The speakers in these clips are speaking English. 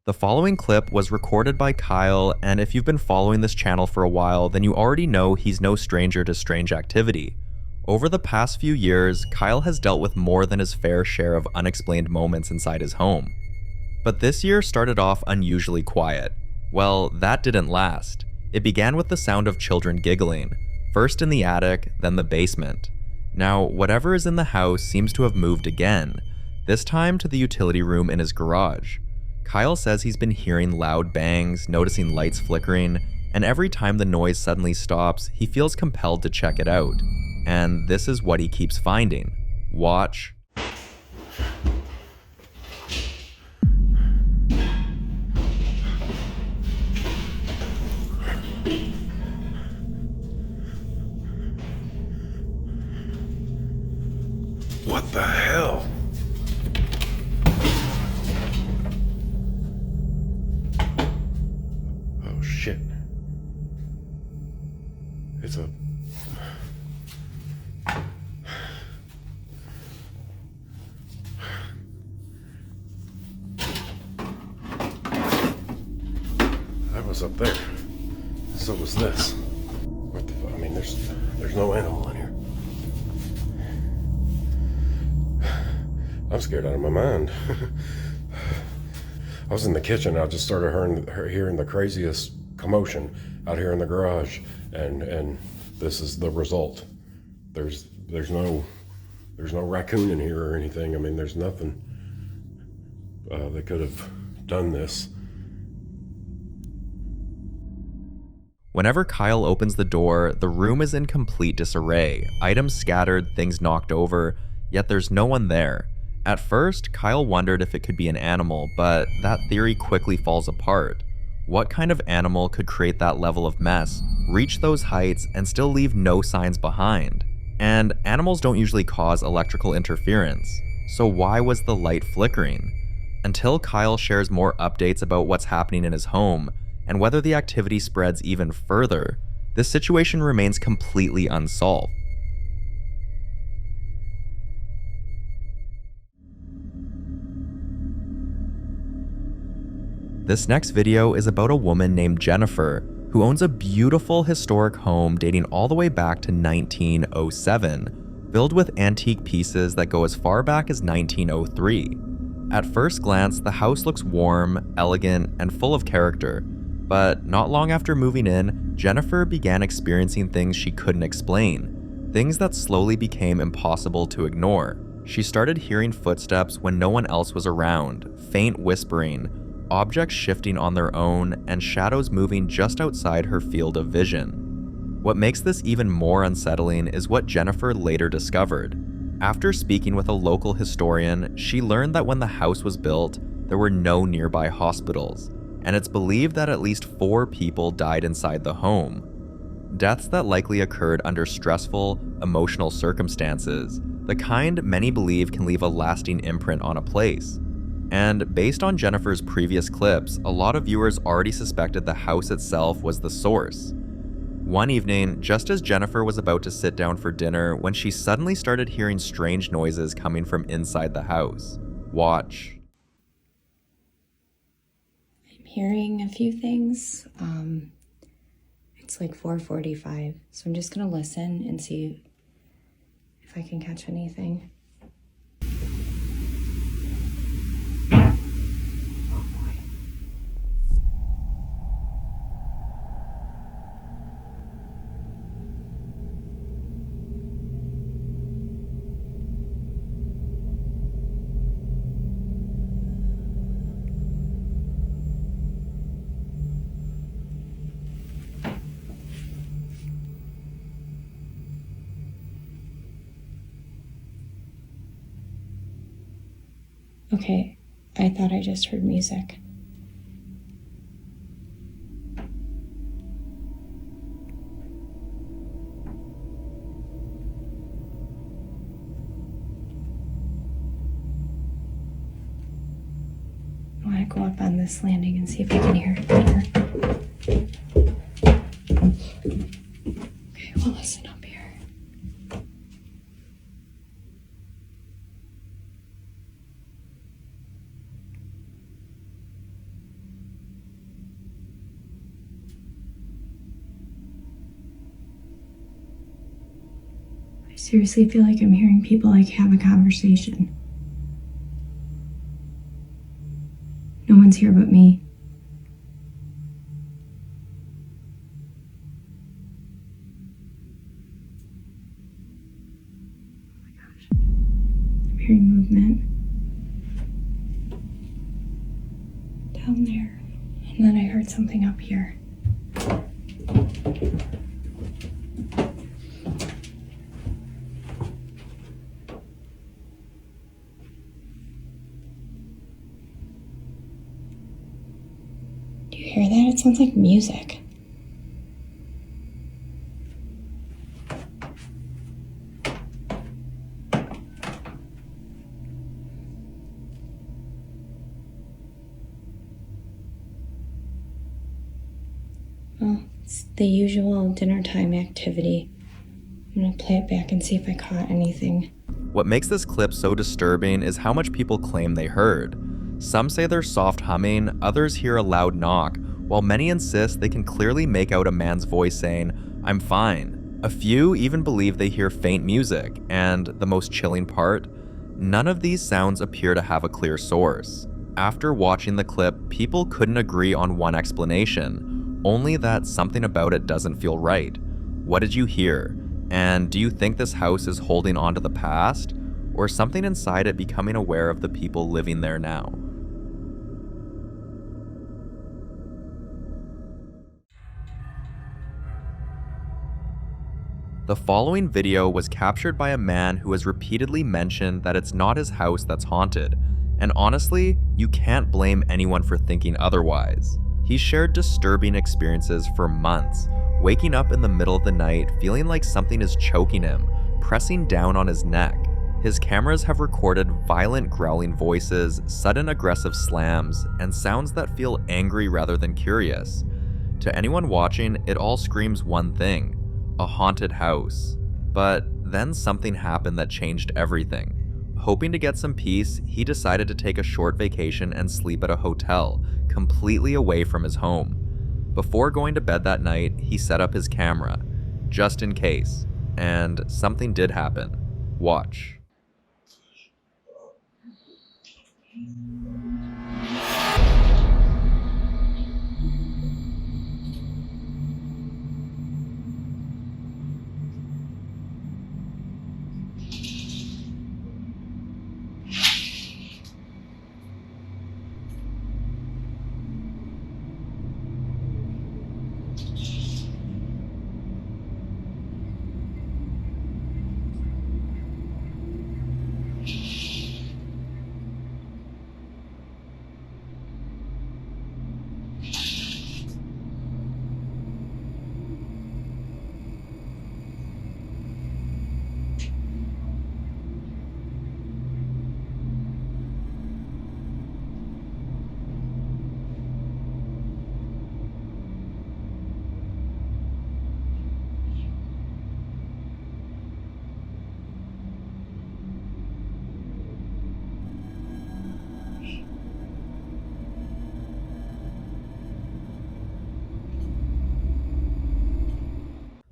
The following clip was recorded by Kyle, and if you've been following this channel for a while, then you already know he's no stranger to strange activity. Over the past few years, Kyle has dealt with more than his fair share of unexplained moments inside his home. But this year started off unusually quiet. Well, that didn't last. It began with the sound of children giggling, first in the attic, then the basement. Now, whatever is in the house seems to have moved again, this time to the utility room in his garage. Kyle says he's been hearing loud bangs, noticing lights flickering, and every time the noise suddenly stops, he feels compelled to check it out. And this is what he keeps finding. Watch. What the hell? Oh shit. It's a... That was up there. So was this. What the fuck? I mean, there's no animal in here. I'm scared out of my mind. I was in the kitchen. I just started hearing the craziest commotion out here in the garage, and this is the result. There's no raccoon in here or anything. I mean, there's nothing that could have done this. Whenever Kyle opens the door, the room is in complete disarray. Items scattered, things knocked over, yet there's no one there. At first, Kyle wondered if it could be an animal, but that theory quickly falls apart. What kind of animal could create that level of mess, reach those heights, and still leave no signs behind? And animals don't usually cause electrical interference, so why was the light flickering? Until Kyle shares more updates about what's happening in his home, and whether the activity spreads even further, this situation remains completely unsolved. This next video is about a woman named Jennifer, who owns a beautiful historic home dating all the way back to 1907, filled with antique pieces that go as far back as 1903. At first glance, the house looks warm, elegant, and full of character, but not long after moving in, Jennifer began experiencing things she couldn't explain, things that slowly became impossible to ignore. She started hearing footsteps when no one else was around, faint whispering, objects shifting on their own, and shadows moving just outside her field of vision. What makes this even more unsettling is what Jennifer later discovered. After speaking with a local historian, she learned that when the house was built, there were no nearby hospitals, and it's believed that at least 4 people died inside the home. Deaths that likely occurred under stressful, emotional circumstances, the kind many believe can leave a lasting imprint on a place. And based on Jennifer's previous clips, a lot of viewers already suspected the house itself was the source. One evening, just as Jennifer was about to sit down for dinner, when she suddenly started hearing strange noises coming from inside the house. Watch. I'm hearing a few things. It's like 4:45, so I'm just gonna listen and see if I can catch anything. Okay, I thought I just heard music. I want to go up on this landing and see if I can hear it better. Okay, well, listen up here. seriously feel like I'm hearing people like have a conversation. No one's here but me. Oh my gosh. I'm hearing movement down there. And then I heard something up here. Do you hear that? It sounds like music. Well, it's the usual dinner time activity. I'm gonna play it back and see if I caught anything. What makes this clip so disturbing is how much people claim they heard. Some say there's soft humming, others hear a loud knock, while many insist they can clearly make out a man's voice saying, "I'm fine." A few even believe they hear faint music, and the most chilling part, none of these sounds appear to have a clear source. After watching the clip, people couldn't agree on one explanation, only that something about it doesn't feel right. What did you hear? And do you think this house is holding on to the past, or something inside it becoming aware of the people living there now? The following video was captured by a man who has repeatedly mentioned that it's not his house that's haunted, and honestly, you can't blame anyone for thinking otherwise. He shared disturbing experiences for months, waking up in the middle of the night feeling like something is choking him, pressing down on his neck. His cameras have recorded violent growling voices, sudden aggressive slams, and sounds that feel angry rather than curious. To anyone watching, it all screams one thing: a haunted house. But then something happened that changed everything. Hoping to get some peace, he decided to take a short vacation and sleep at a hotel, completely away from his home. Before going to bed that night, he set up his camera, just in case, and something did happen. Watch.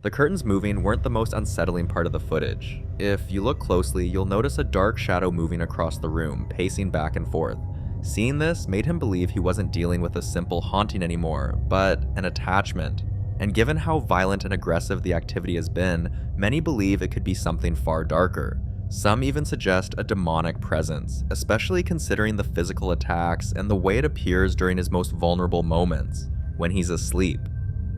The curtains moving weren't the most unsettling part of the footage. If you look closely, you'll notice a dark shadow moving across the room, pacing back and forth. Seeing this made him believe he wasn't dealing with a simple haunting anymore, but an attachment. And given how violent and aggressive the activity has been, many believe it could be something far darker. Some even suggest a demonic presence, especially considering the physical attacks and the way it appears during his most vulnerable moments, when he's asleep.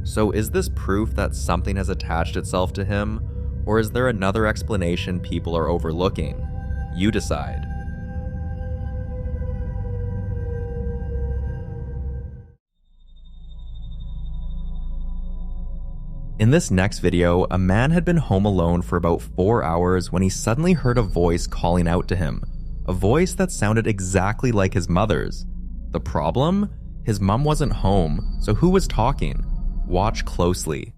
So is this proof that something has attached itself to him, or is there another explanation people are overlooking? You decide. In this next video, a man had been home alone for about 4 hours when he suddenly heard a voice calling out to him. A voice that sounded exactly like his mother's. The problem? His mom wasn't home, so who was talking? Watch closely.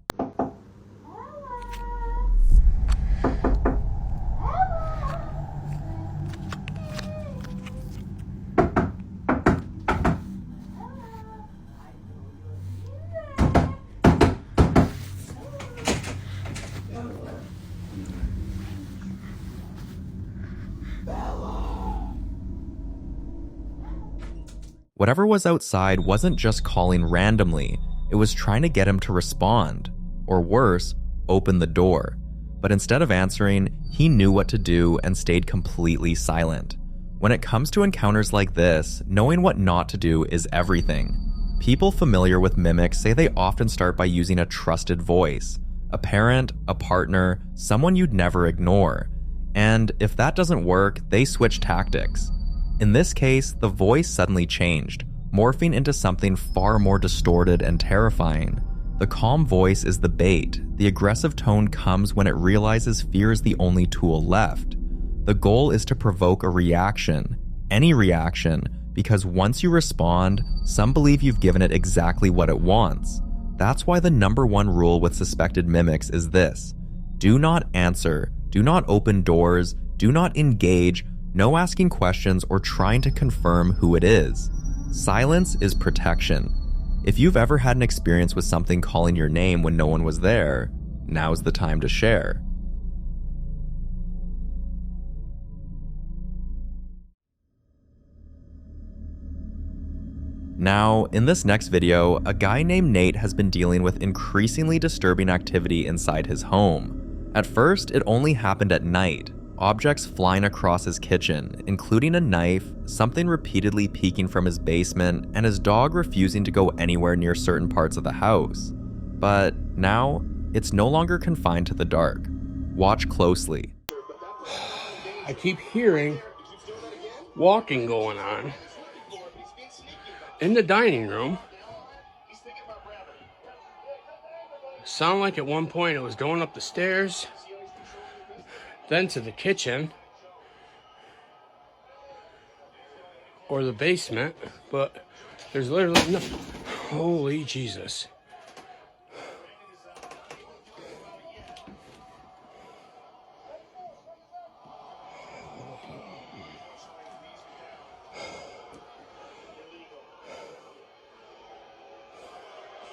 Whatever was outside wasn't just calling randomly, it was trying to get him to respond, or worse, open the door. But instead of answering, he knew what to do and stayed completely silent. When it comes to encounters like this, knowing what not to do is everything. People familiar with mimics say they often start by using a trusted voice, a parent, a partner, someone you'd never ignore. And if that doesn't work, they switch tactics. In this case, the voice suddenly changed, morphing into something far more distorted and terrifying. The calm voice is the bait. The aggressive tone comes when it realizes fear is the only tool left. The goal is to provoke a reaction, any reaction, because once you respond, some believe you've given it exactly what it wants. That's why the #1 rule with suspected mimics is this: do not answer, do not open doors, do not engage, no asking questions or trying to confirm who it is. Silence is protection. If you've ever had an experience with something calling your name when no one was there, now's the time to share. Now, in this next video, a guy named Nate has been dealing with increasingly disturbing activity inside his home. At first, it only happened at night. Objects flying across his kitchen, including a knife, something repeatedly peeking from his basement, and his dog refusing to go anywhere near certain parts of the house. But now, it's no longer confined to the dark. Watch closely. I keep hearing walking going on in the dining room. Sound like at one point it was going up the stairs, then to the kitchen or the basement, but there's literally no. Holy Jesus.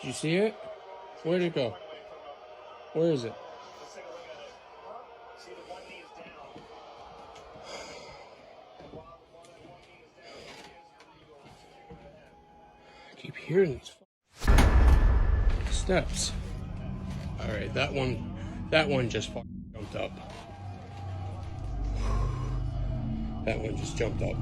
Did you see it? Where'd it go? Where is it? I keep hearing these steps. All right, that one just jumped up. That one just jumped up.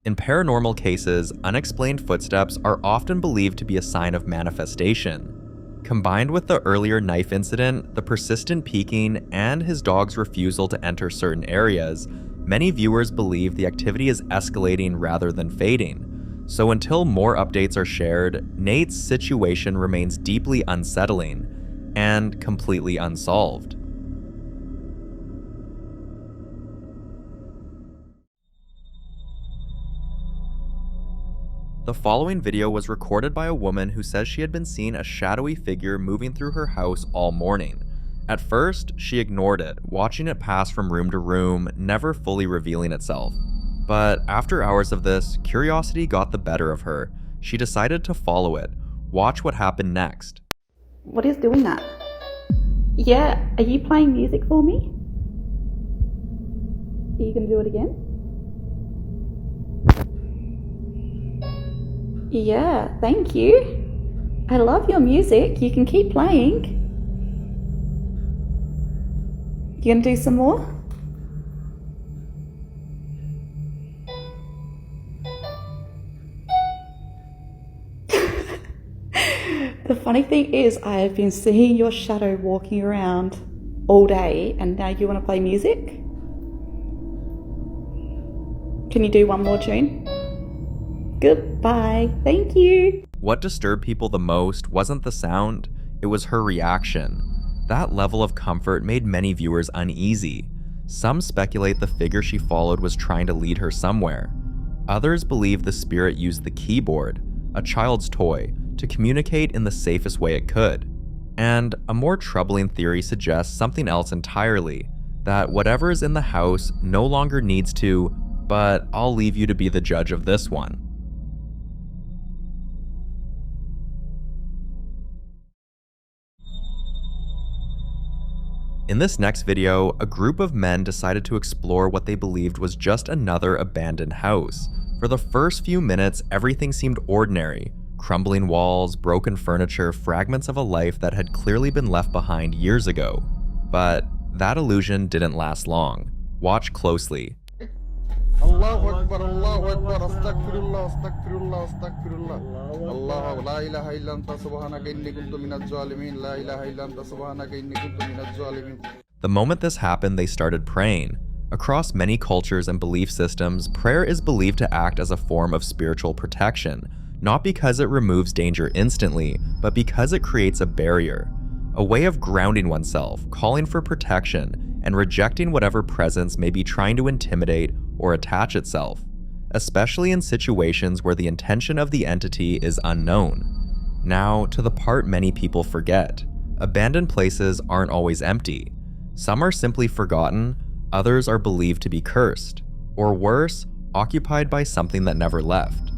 In paranormal cases, unexplained footsteps are often believed to be a sign of manifestation. Combined with the earlier knife incident, the persistent peeking, and his dog's refusal to enter certain areas, many viewers believe the activity is escalating rather than fading. So until more updates are shared, Nate's situation remains deeply unsettling and completely unsolved. The following video was recorded by a woman who says she had been seeing a shadowy figure moving through her house all morning. At first, she ignored it, watching it pass from room to room, never fully revealing itself. But after hours of this, curiosity got the better of her. She decided to follow it. Watch what happened next. What is doing that? Yeah, are you playing music for me? Are you gonna do it again? Yeah, thank you. I love your music. You can keep playing. You gonna do some more? The funny thing is, I have been seeing your shadow walking around all day, and now you want to play music? Can you do one more tune? Goodbye. Thank you. What disturbed people the most wasn't the sound, it was her reaction. That level of comfort made many viewers uneasy. Some speculate the figure she followed was trying to lead her somewhere. Others believe the spirit used the keyboard, a child's toy, to communicate in the safest way it could. And a more troubling theory suggests something else entirely, that whatever is in the house no longer needs to, but I'll leave you to be the judge of this one. In this next video, a group of men decided to explore what they believed was just another abandoned house. For the first few minutes, everything seemed ordinary. Crumbling walls, broken furniture, fragments of a life that had clearly been left behind years ago. But that illusion didn't last long. Watch closely. Allahu Akbar, Allahu Akbar, astaghfirullah, astaghfirullah, astaghfirullah. Allah, la ilaha illa anta subhanaka inni kuntu minaz zalimin, la ilaha illa anta subhanaka inni kuntu minaz zalimin. The moment this happened, they started praying. Across many cultures and belief systems, prayer is believed to act as a form of spiritual protection, not because it removes danger instantly, but because it creates a barrier. A way of grounding oneself, calling for protection, and rejecting whatever presence may be trying to intimidate or attach itself, especially in situations where the intention of the entity is unknown. Now, to the part many people forget. Abandoned places aren't always empty. Some are simply forgotten, others are believed to be cursed, or worse, occupied by something that never left.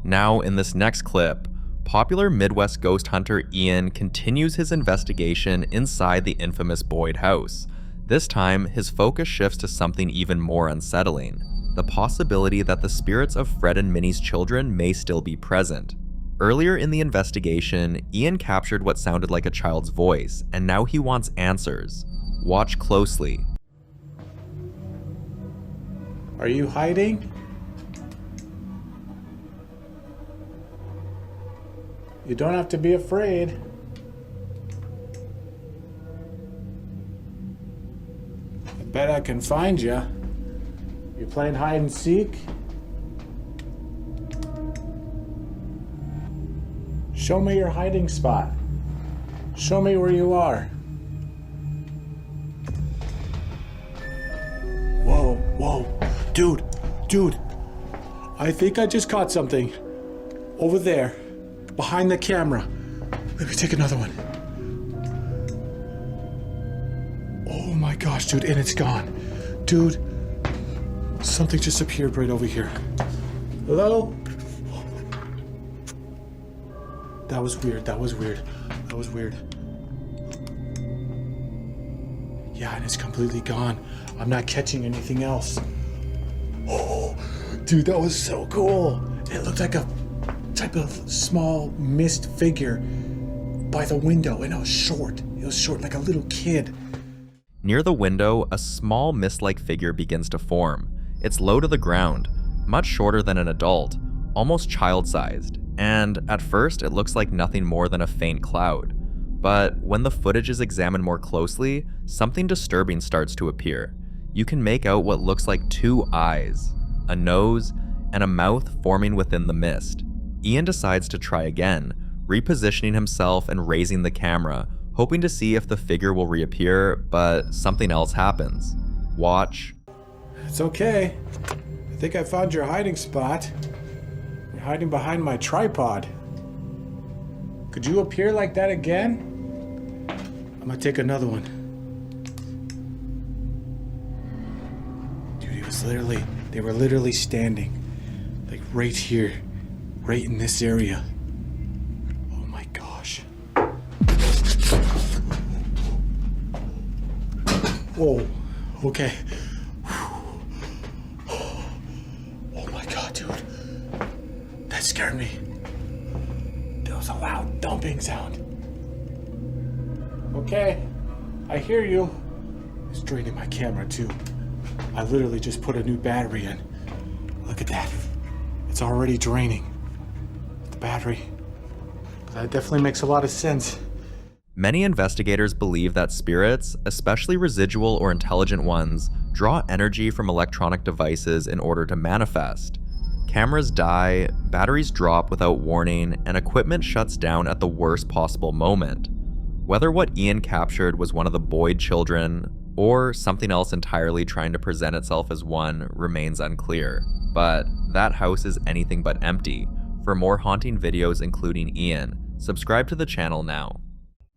Now, in this next clip, popular Midwest ghost hunter Ian continues his investigation inside the infamous Boyd house. This time, his focus shifts to something even more unsettling: the possibility that the spirits of Fred and Minnie's children may still be present. Earlier in the investigation, Ian captured what sounded like a child's voice, and now he wants answers. Watch closely. Are you hiding? You don't have to be afraid. I bet I can find you. You playing hide and seek? Show me your hiding spot. Show me where you are. Whoa, whoa. Dude. I think I just caught something. Over there. Behind the camera. Let me take another one. Oh my gosh, dude, and it's gone. Dude, something just appeared right over here. Hello? That was weird. Yeah, and it's completely gone. I'm not catching anything else. Oh, dude, that was so cool. It looked like a type of small mist figure by the window, and it was short like a little kid. Near the window, a small mist-like figure begins to form. It's low to the ground, much shorter than an adult, almost child-sized, and at first it looks like nothing more than a faint cloud. But when the footage is examined more closely, something disturbing starts to appear. You can make out what looks like two eyes, a nose, and a mouth forming within the mist. Ian decides to try again, repositioning himself and raising the camera, hoping to see if the figure will reappear, but something else happens. Watch. It's okay. I think I found your hiding spot. You're hiding behind my tripod. Could you appear like that again? I'm gonna take another one. Dude, they were literally standing, like right here. Right in this area. Oh my gosh. Whoa, okay. Oh my god, dude. That scared me. There was a loud thumping sound. Okay, I hear you. It's draining my camera too. I literally just put a new battery in. Look at that. It's already draining. Battery. That definitely makes a lot of sense. Many investigators believe that spirits, especially residual or intelligent ones, draw energy from electronic devices in order to manifest. Cameras die, batteries drop without warning, and equipment shuts down at the worst possible moment. Whether what Ian captured was one of the Boyd children, or something else entirely trying to present itself as one, remains unclear. But that house is anything but empty. For more haunting videos including Ian, subscribe to the channel now.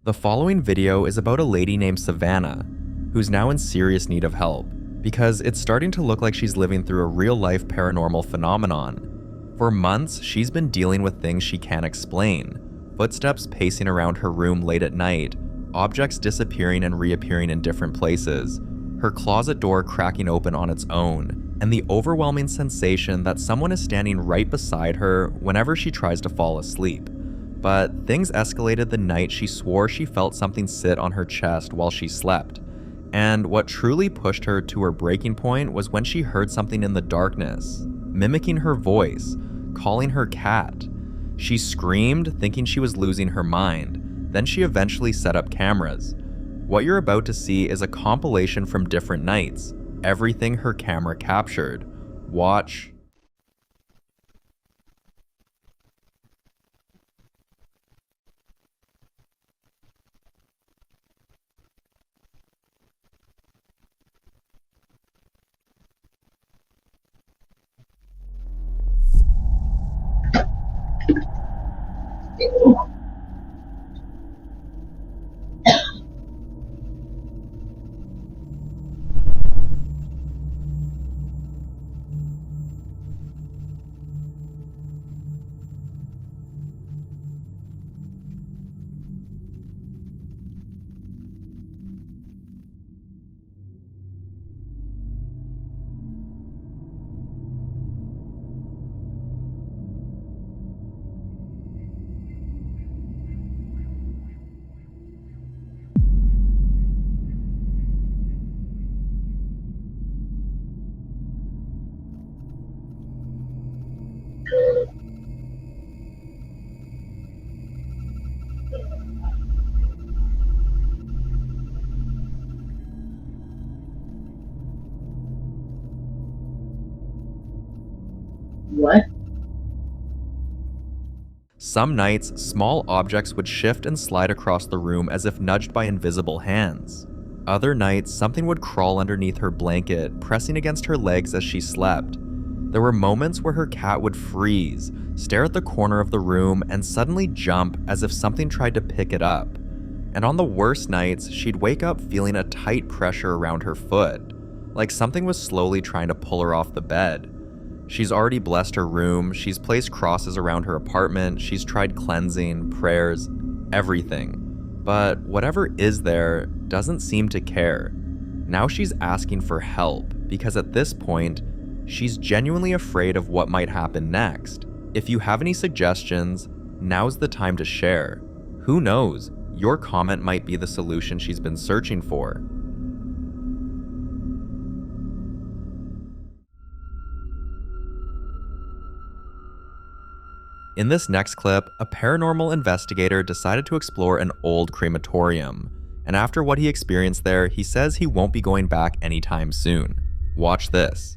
The following video is about a lady named Savannah, who's now in serious need of help, because it's starting to look like she's living through a real-life paranormal phenomenon. For months, she's been dealing with things she can't explain. Footsteps pacing around her room late at night, objects disappearing and reappearing in different places, her closet door cracking open on its own, and the overwhelming sensation that someone is standing right beside her whenever she tries to fall asleep. But things escalated the night she swore she felt something sit on her chest while she slept. And what truly pushed her to her breaking point was when she heard something in the darkness, mimicking her voice, calling her cat. She screamed, thinking she was losing her mind. Then she eventually set up cameras. What you're about to see is a compilation from different nights, everything her camera captured. Watch. What? Some nights, small objects would shift and slide across the room as if nudged by invisible hands. Other nights, something would crawl underneath her blanket, pressing against her legs as she slept. There were moments where her cat would freeze, stare at the corner of the room, and suddenly jump as if something tried to pick it up. And on the worst nights, she'd wake up feeling a tight pressure around her foot, like something was slowly trying to pull her off the bed. She's already blessed her room, she's placed crosses around her apartment, she's tried cleansing, prayers, everything. But whatever is there doesn't seem to care. Now she's asking for help, because at this point, she's genuinely afraid of what might happen next. If you have any suggestions, now's the time to share. Who knows, your comment might be the solution she's been searching for. In this next clip, a paranormal investigator decided to explore an old crematorium, and after what he experienced there, he says he won't be going back anytime soon. Watch this.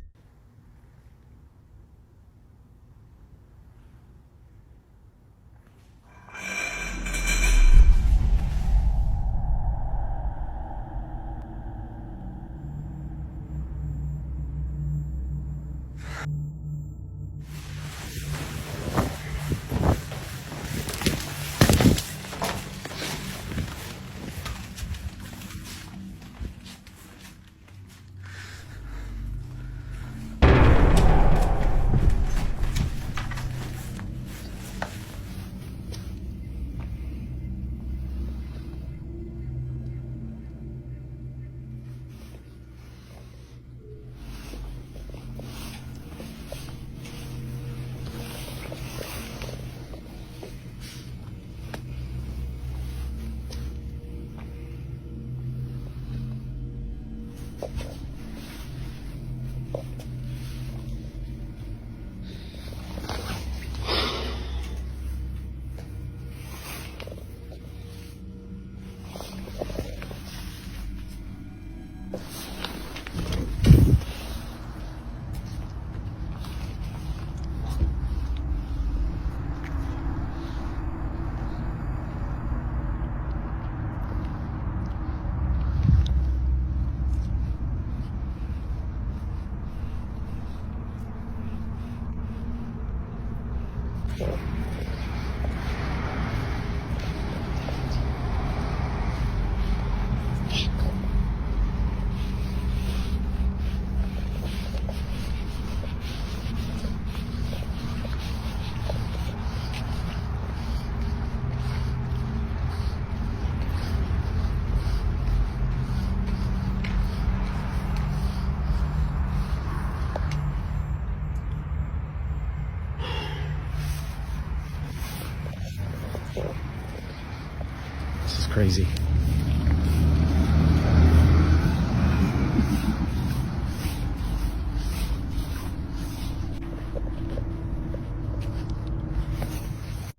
crazy.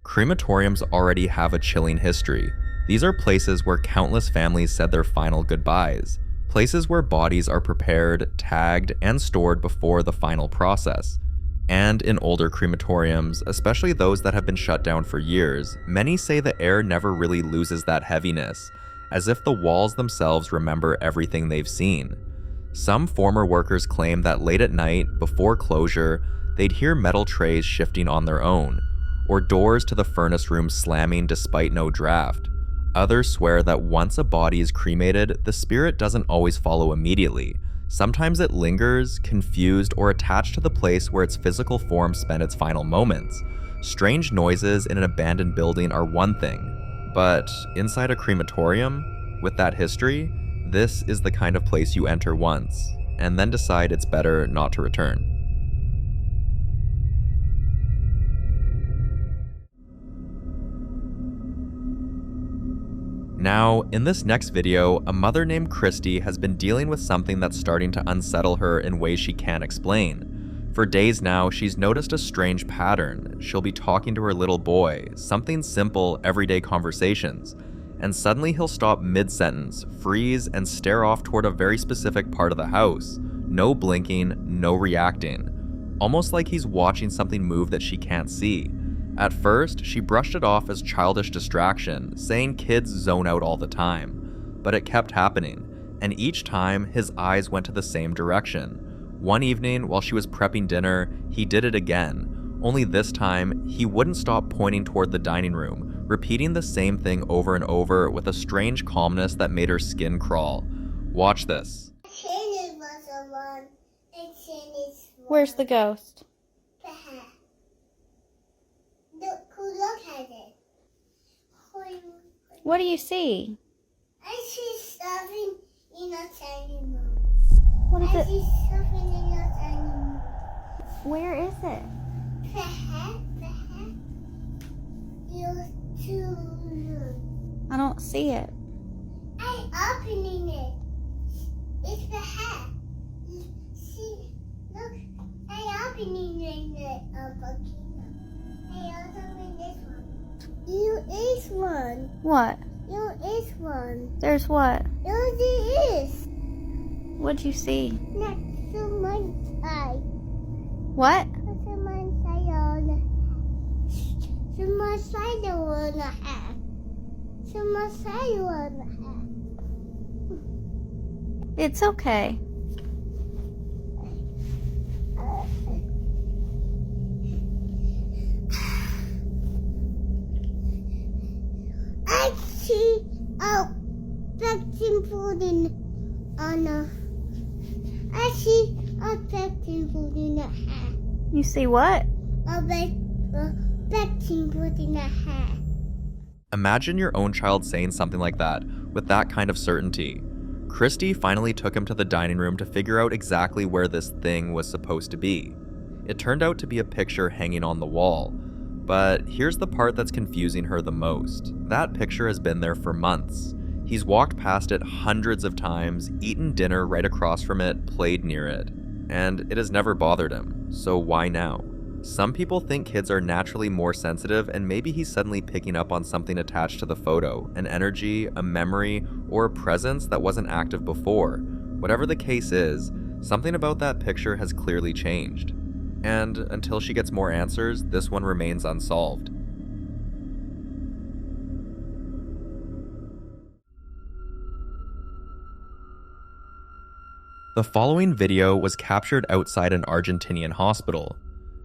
Crematoriums already have a chilling history. These are places where countless families said their final goodbyes. Places where bodies are prepared, tagged, and stored before the final process. And in older crematoriums, especially those that have been shut down for years, many say the air never really loses that heaviness, as if the walls themselves remember everything they've seen. Some former workers claim that late at night, before closure, they'd hear metal trays shifting on their own, or doors to the furnace room slamming despite no draft. Others swear that once a body is cremated, the spirit doesn't always follow immediately. Sometimes it lingers, confused, or attached to the place where its physical form spent its final moments. Strange noises in an abandoned building are one thing, but inside a crematorium, with that history, this is the kind of place you enter once, and then decide it's better not to return. Now, in this next video, a mother named Christy has been dealing with something that's starting to unsettle her in ways she can't explain. For days now, she's noticed a strange pattern. She'll be talking to her little boy, something simple, everyday conversations, and suddenly he'll stop mid-sentence, freeze, and stare off toward a very specific part of the house. No blinking, no reacting. Almost like he's watching something move that she can't see. At first, she brushed it off as childish distraction, saying kids zone out all the time. But it kept happening, and each time, his eyes went to the same direction. One evening, while she was prepping dinner, he did it again. Only this time, he wouldn't stop pointing toward the dining room, repeating the same thing over and over with a strange calmness that made her skin crawl. Watch this. Where's the ghost? Look at it. What do you see? I see something in a tiny room. What is I it? see something in a tiny room. Where is it? Perhaps you're too I don't see it. I'm opening it. It's perhaps. See, look, I'm opening it. Hey, I'll open this one. You is one. What? You is one. There's what? You is. What'd you see? Next to my side. What? Next to my side on. To my side on the hat. To my side on the hat. It's okay. I see a vaccine pudding on a. I see a vaccine pudding in a hat. You see what? A vaccine pudding in a hat. Imagine your own child saying something like that, with that kind of certainty. Christy finally took him to the dining room to figure out exactly where this thing was supposed to be. It turned out to be a picture hanging on the wall. But here's the part that's confusing her the most. That picture has been there for months. He's walked past it hundreds of times, eaten dinner right across from it, played near it. And it has never bothered him, so why now? Some people think kids are naturally more sensitive, and maybe he's suddenly picking up on something attached to the photo, an energy, a memory, or a presence that wasn't active before. Whatever the case is, something about that picture has clearly changed. And until she gets more answers, this one remains unsolved. The following video was captured outside an Argentinian hospital.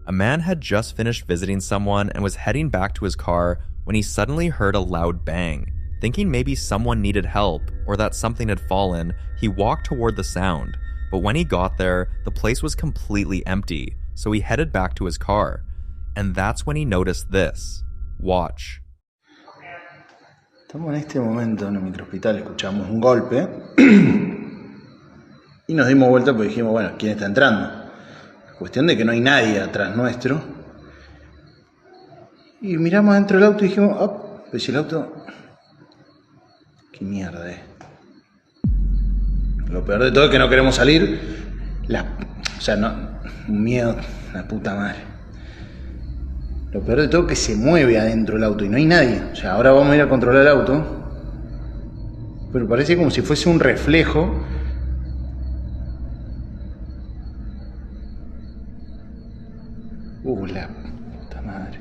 A man had just finished visiting someone and was heading back to his car when he suddenly heard a loud bang. Thinking maybe someone needed help or that something had fallen, he walked toward the sound. But when he got there, the place was completely empty, so he headed back to his car. And that's when he noticed this. Watch. Estamos en este momento en el microhospital, escuchamos un golpe y nos dimos vuelta porque dijimos, bueno, ¿quién está entrando? Cuestión de que no hay nadie atrás nuestro. Y miramos dentro del auto y dijimos, oh, pues si el auto ¿Qué mierda es? Lo peor de todo es que no queremos salir. O sea, no, un miedo, la puta madre. Lo peor de todo es que se mueve adentro el auto y no hay nadie. O sea, ahora vamos a ir a controlar el auto. Pero parece como si fuese un reflejo. La puta madre.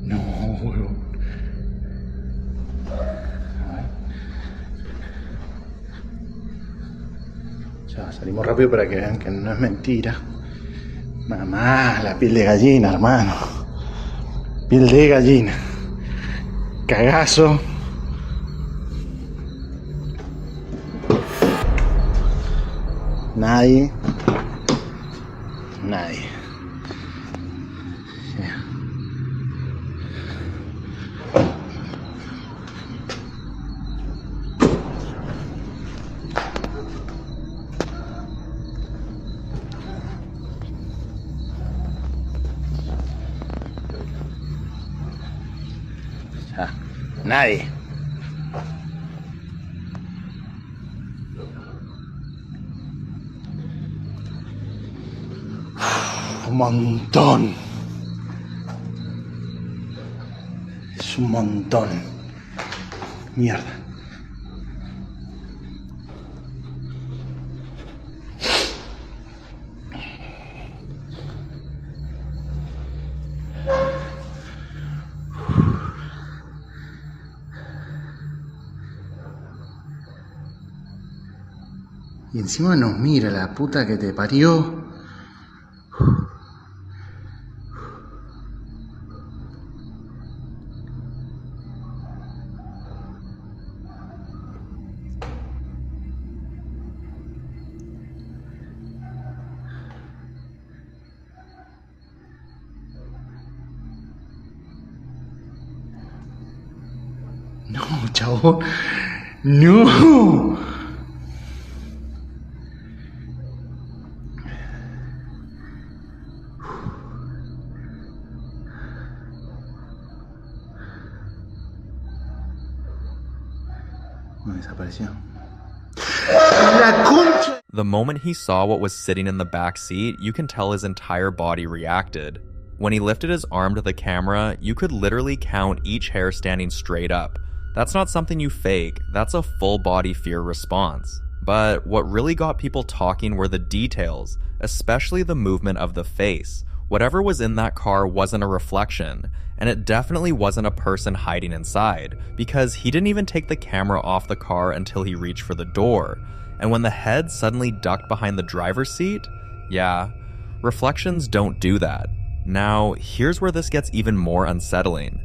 No, huevo. Ya, salimos rápido para que vean que no es mentira. Mamá, la piel de gallina, hermano. Piel de gallina. Cagazo. Nadie. Nadie. Un montón. Es un montón. Mierda. Y encima nos mira la puta que te parió. No, chavo. No. Desapareció. La concha. The moment he saw what was sitting in the back seat, you can tell his entire body reacted. When he lifted his arm to the camera, you could literally count each hair standing straight up. That's not something you fake, that's a full body fear response. But what really got people talking were the details, especially the movement of the face. Whatever was in that car wasn't a reflection, and it definitely wasn't a person hiding inside, because he didn't even take the camera off the car until he reached for the door. And when the head suddenly ducked behind the driver's seat, yeah, reflections don't do that. Now, here's where this gets even more unsettling.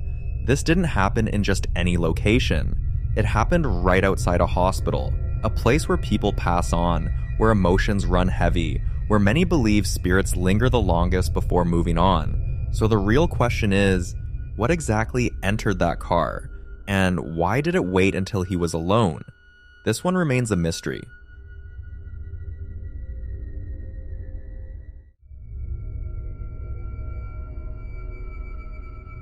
This didn't happen in just any location. It happened right outside a hospital, a place where people pass on, where emotions run heavy, where many believe spirits linger the longest before moving on. So the real question is, what exactly entered that car? And why did it wait until he was alone? This one remains a mystery.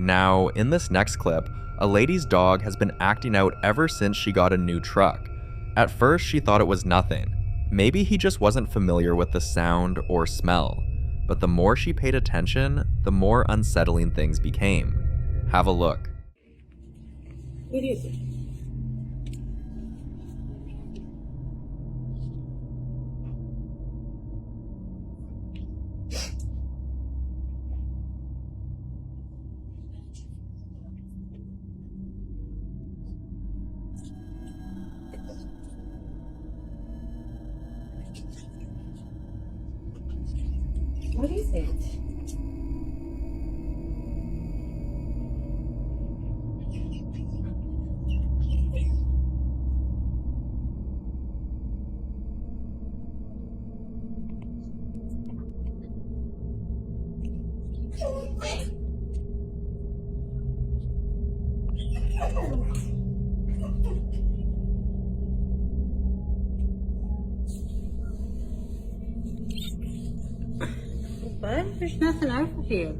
Now, in this next clip, a lady's dog has been acting out ever since she got a new truck. At first, she thought it was nothing. Maybe he just wasn't familiar with the sound or smell. But the more she paid attention, the more unsettling things became. Have a look. What is it? What is it? But there's nothing over here.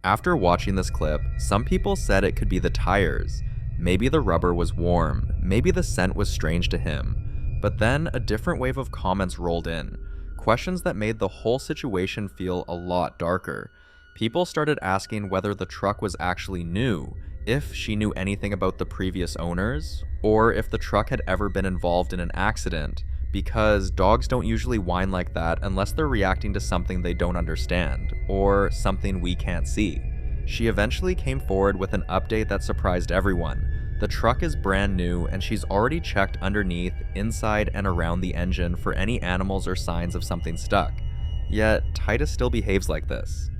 After watching this clip, some people said it could be the tires. Maybe the rubber was warm, maybe the scent was strange to him. But then a different wave of comments rolled in, questions that made the whole situation feel a lot darker. People started asking whether the truck was actually new, if she knew anything about the previous owners, or if the truck had ever been involved in an accident, because dogs don't usually whine like that unless they're reacting to something they don't understand, or something we can't see. She eventually came forward with an update that surprised everyone. The truck is brand new and she's already checked underneath, inside, and around the engine for any animals or signs of something stuck. Yet, Titus still behaves like this.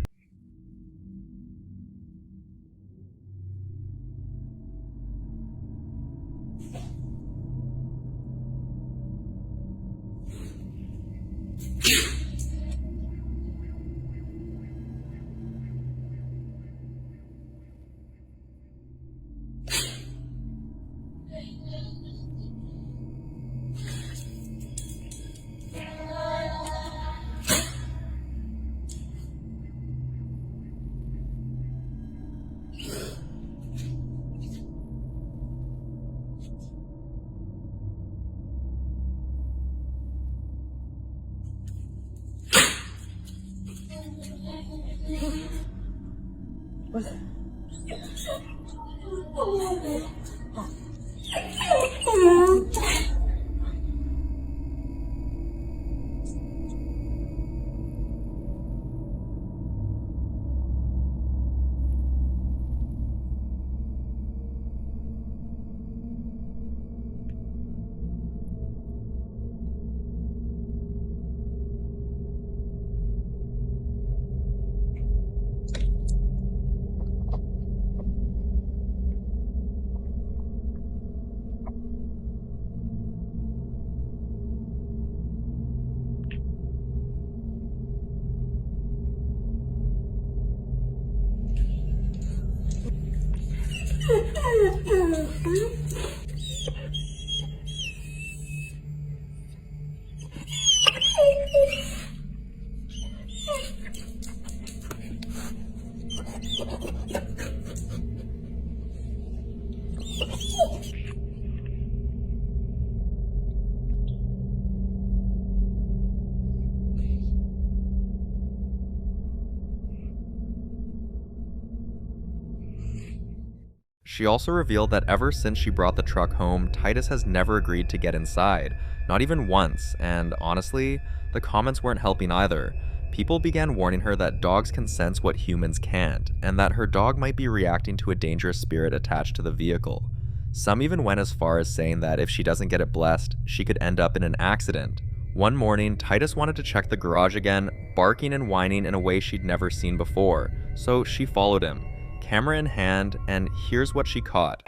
She also revealed that ever since she brought the truck home, Titus has never agreed to get inside, not even once, and honestly, the comments weren't helping either. People began warning her that dogs can sense what humans can't, and that her dog might be reacting to a dangerous spirit attached to the vehicle. Some even went as far as saying that if she doesn't get it blessed, she could end up in an accident. One morning, Titus wanted to check the garage again, barking and whining in a way she'd never seen before, so she followed him, camera in hand, and here's what she caught.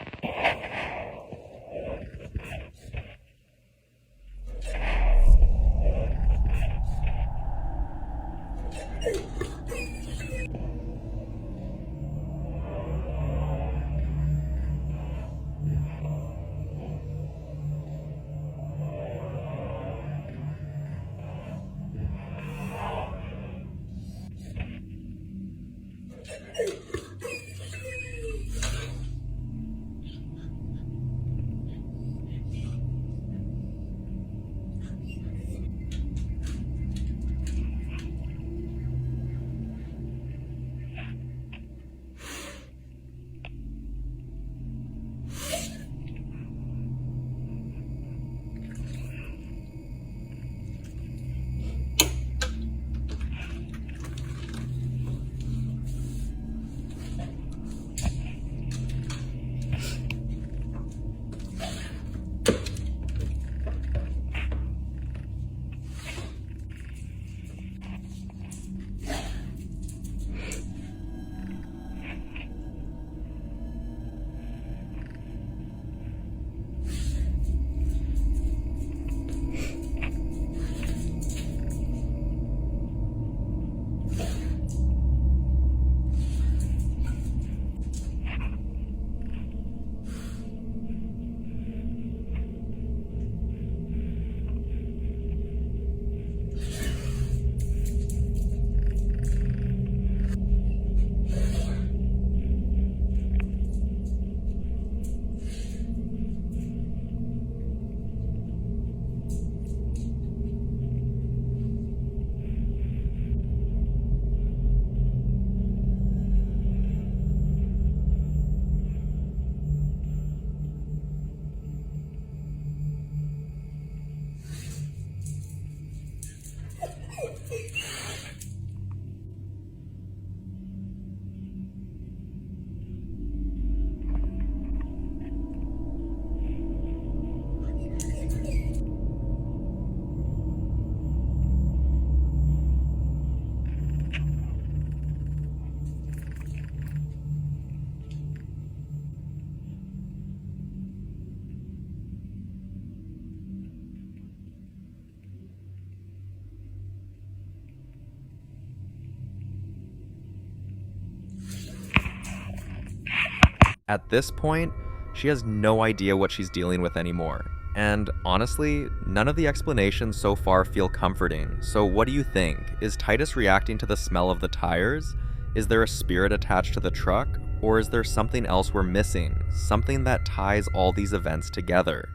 At this point, she has no idea what she's dealing with anymore. And honestly, none of the explanations so far feel comforting. So what do you think? Is Titus reacting to the smell of the tires? Is there a spirit attached to the truck? Or is there something else we're missing? Something that ties all these events together?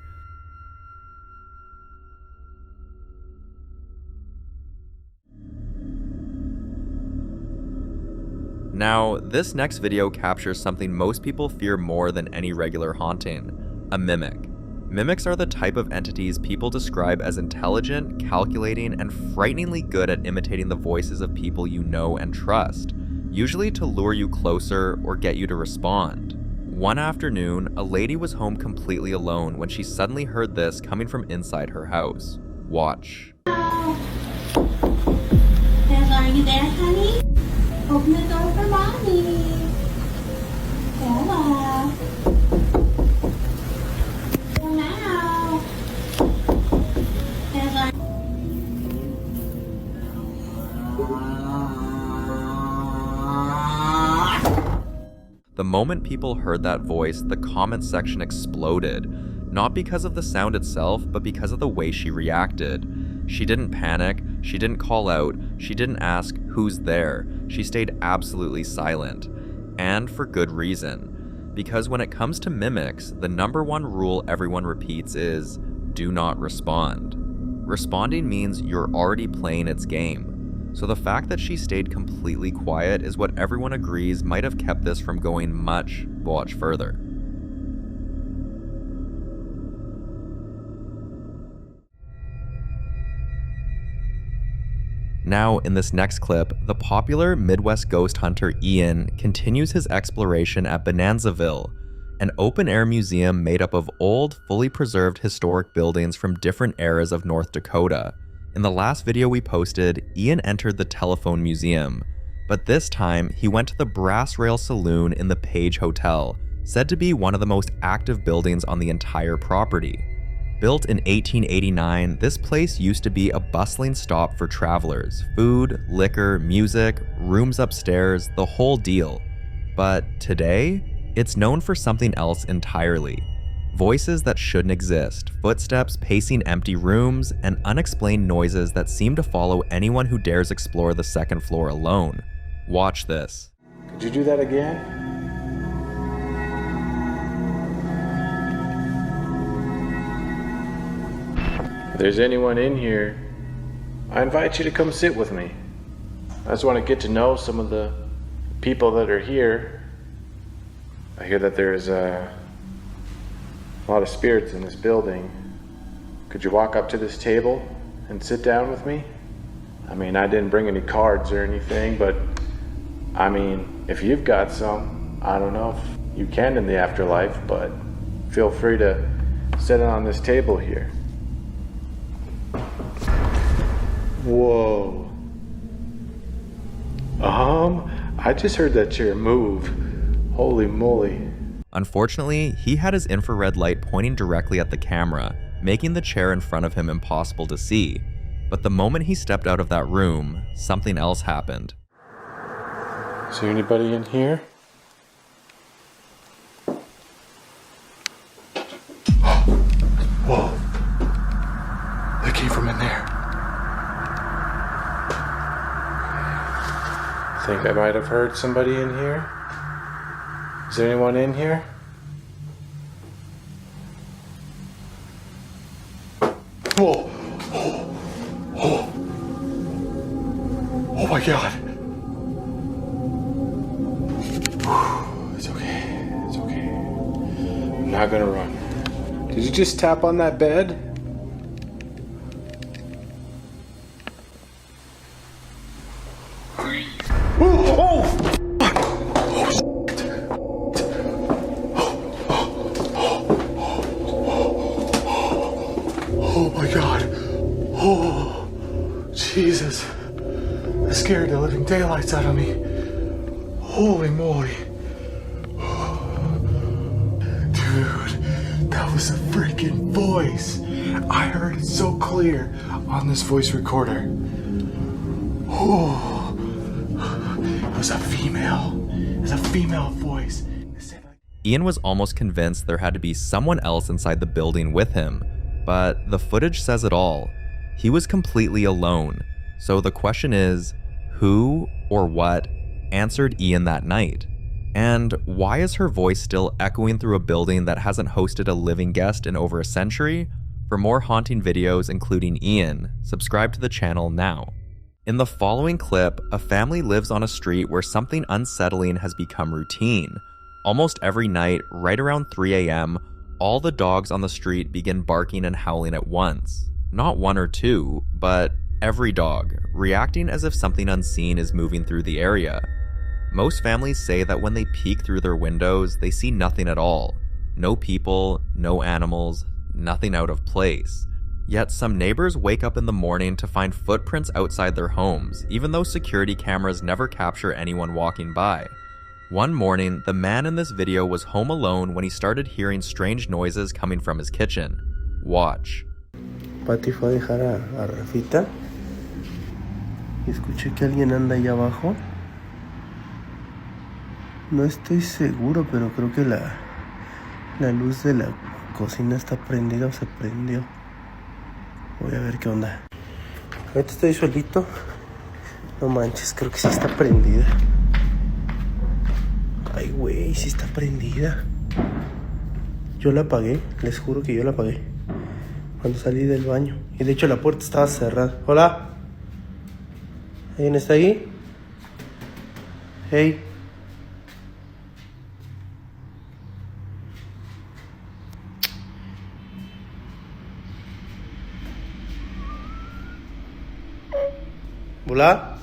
Now, this next video captures something most people fear more than any regular haunting: a mimic. Mimics are the type of entities people describe as intelligent, calculating, and frighteningly good at imitating the voices of people you know and trust, usually to lure you closer or get you to respond. One afternoon, a lady was home completely alone when she suddenly heard this coming from inside her house. Watch. Are you there, honey? Open the door for mommy. Bella. Come out. Bella. The moment people heard that voice, the comment section exploded. Not because of the sound itself, but because of the way she reacted. She didn't panic, she didn't call out, she didn't ask who's there. She stayed absolutely silent. And for good reason. Because when it comes to mimics, the number one rule everyone repeats is, do not respond. Responding means you're already playing its game. So the fact that she stayed completely quiet is what everyone agrees might have kept this from going much further. Now, in this next clip, the popular Midwest ghost hunter Ian continues his exploration at Bonanzaville, an open-air museum made up of old, fully preserved historic buildings from different eras of North Dakota. In the last video we posted, Ian entered the Telephone Museum, but this time he went to the Brass Rail Saloon in the Page Hotel, said to be one of the most active buildings on the entire property. Built in 1889, this place used to be a bustling stop for travelers. Food, liquor, music, rooms upstairs, the whole deal. But today, it's known for something else entirely. Voices that shouldn't exist, footsteps pacing empty rooms, and unexplained noises that seem to follow anyone who dares explore the second floor alone. Watch this. Could you do that again? If there's anyone in here, I invite you to come sit with me. I just want to get to know some of the people that are here. I hear that there's a lot of spirits in this building. Could you walk up to this table and sit down with me? I mean, I didn't bring any cards or anything, but I mean, if you've got some, I don't know if you can in the afterlife, but feel free to sit on this table here. Whoa. I just heard that chair move. Holy moly. Unfortunately, he had his infrared light pointing directly at the camera, making the chair in front of him impossible to see. But the moment he stepped out of that room, something else happened. Is there anybody in here? Whoa. That came from in there. I think I might have heard somebody in here. Is there anyone in here? Whoa! Oh my God! It's okay. It's okay. I'm not gonna run. Did you just tap on that bed? Jesus, that scared the living daylights out of me. Holy moly. Dude, that was a freaking voice. I heard it so clear on this voice recorder. Oh, it was a female. It was a female voice. Ian was almost convinced there had to be someone else inside the building with him, but the footage says it all. He was completely alone, so the question is, who or what answered Ian that night? And why is her voice still echoing through a building that hasn't hosted a living guest in over a century? For more haunting videos including Ian, subscribe to the channel now. In the following clip, a family lives on a street where something unsettling has become routine. Almost every night, right around 3 a.m., all the dogs on the street begin barking and howling at once. Not one or two, but every dog, reacting as if something unseen is moving through the area. Most families say that when they peek through their windows, they see nothing at all. No people, no animals, nothing out of place. Yet some neighbors wake up in the morning to find footprints outside their homes, even though security cameras never capture anyone walking by. One morning, the man in this video was home alone when he started hearing strange noises coming from his kitchen. Watch. Pati fue a dejar a Rafita y escuché que alguien anda allá abajo. No estoy seguro, pero creo que la luz de la cocina está prendida o se prendió. Voy a ver qué onda. Ahorita estoy solito. No manches, creo que sí está prendida. Ay, güey, sí está prendida. Yo la apagué, les juro que yo la apagué cuando salí del baño. Y de hecho la puerta estaba cerrada. Hola. ¿Alguien está ahí? Hey. Hola.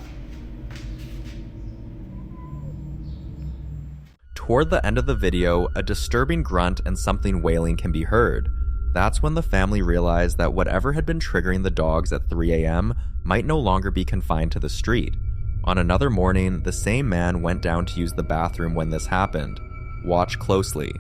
Toward the end of the video, a disturbing grunt and something wailing can be heard. That's when the family realized that whatever had been triggering the dogs at 3 a.m. might no longer be confined to the street. On another morning, the same man went down to use the bathroom when this happened. Watch closely.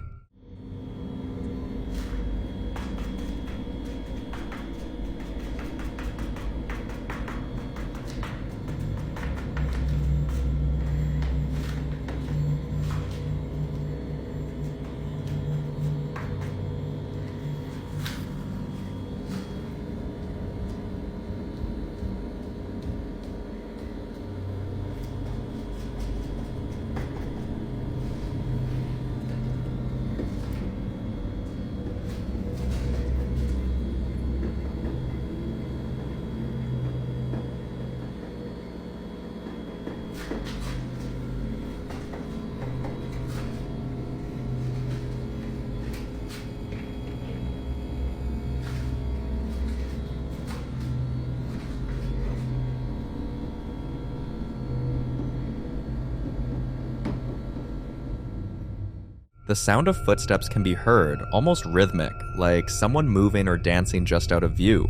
The sound of footsteps can be heard, almost rhythmic, like someone moving or dancing just out of view.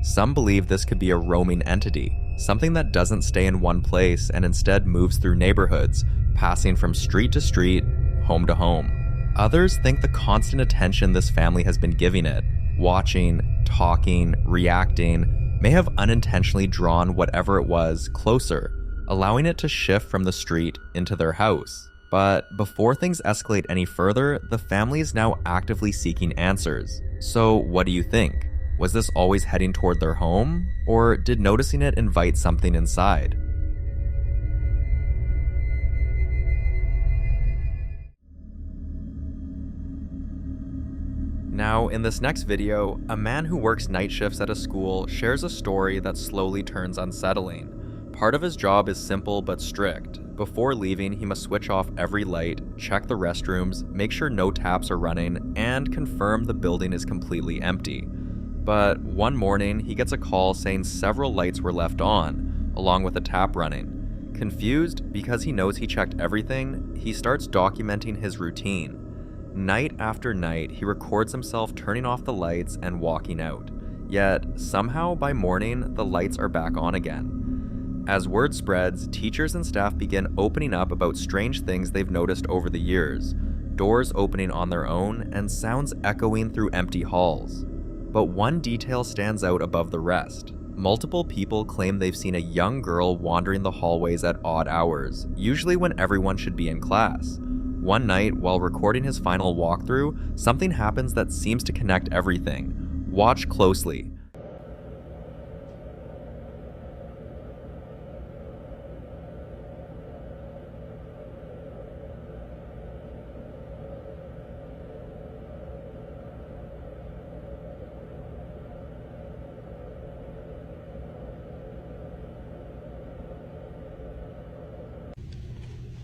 Some believe this could be a roaming entity, something that doesn't stay in one place and instead moves through neighborhoods, passing from street to street, home to home. Others think the constant attention this family has been giving it, watching, talking, reacting, may have unintentionally drawn whatever it was closer, allowing it to shift from the street into their house. But before things escalate any further, the family is now actively seeking answers. So what do you think? Was this always heading toward their home? Or did noticing it invite something inside? Now, in this next video, a man who works night shifts at a school shares a story that slowly turns unsettling. Part of his job is simple but strict. Before leaving, he must switch off every light, check the restrooms, make sure no taps are running, and confirm the building is completely empty. But one morning, he gets a call saying several lights were left on, along with a tap running. Confused, because he knows he checked everything, he starts documenting his routine. Night after night, he records himself turning off the lights and walking out. Yet, somehow by morning, the lights are back on again. As word spreads, teachers and staff begin opening up about strange things they've noticed over the years, doors opening on their own, and sounds echoing through empty halls. But one detail stands out above the rest. Multiple people claim they've seen a young girl wandering the hallways at odd hours, usually when everyone should be in class. One night, while recording his final walkthrough, something happens that seems to connect everything. Watch closely.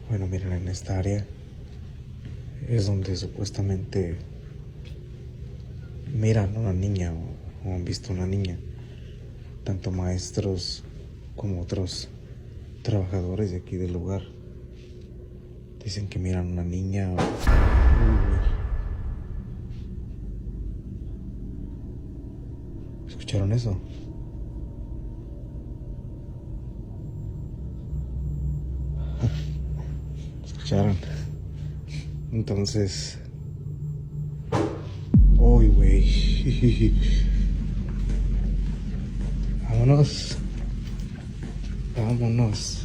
Bueno, miren, en esta área es donde supuestamente miran a una niña o han visto una niña. Tanto maestros como otros trabajadores de aquí del lugar dicen que miran a una niña. ¿Escucharon eso? ¿Escucharon? Entonces... ¡Uy, güey! Vámonos. Vámonos.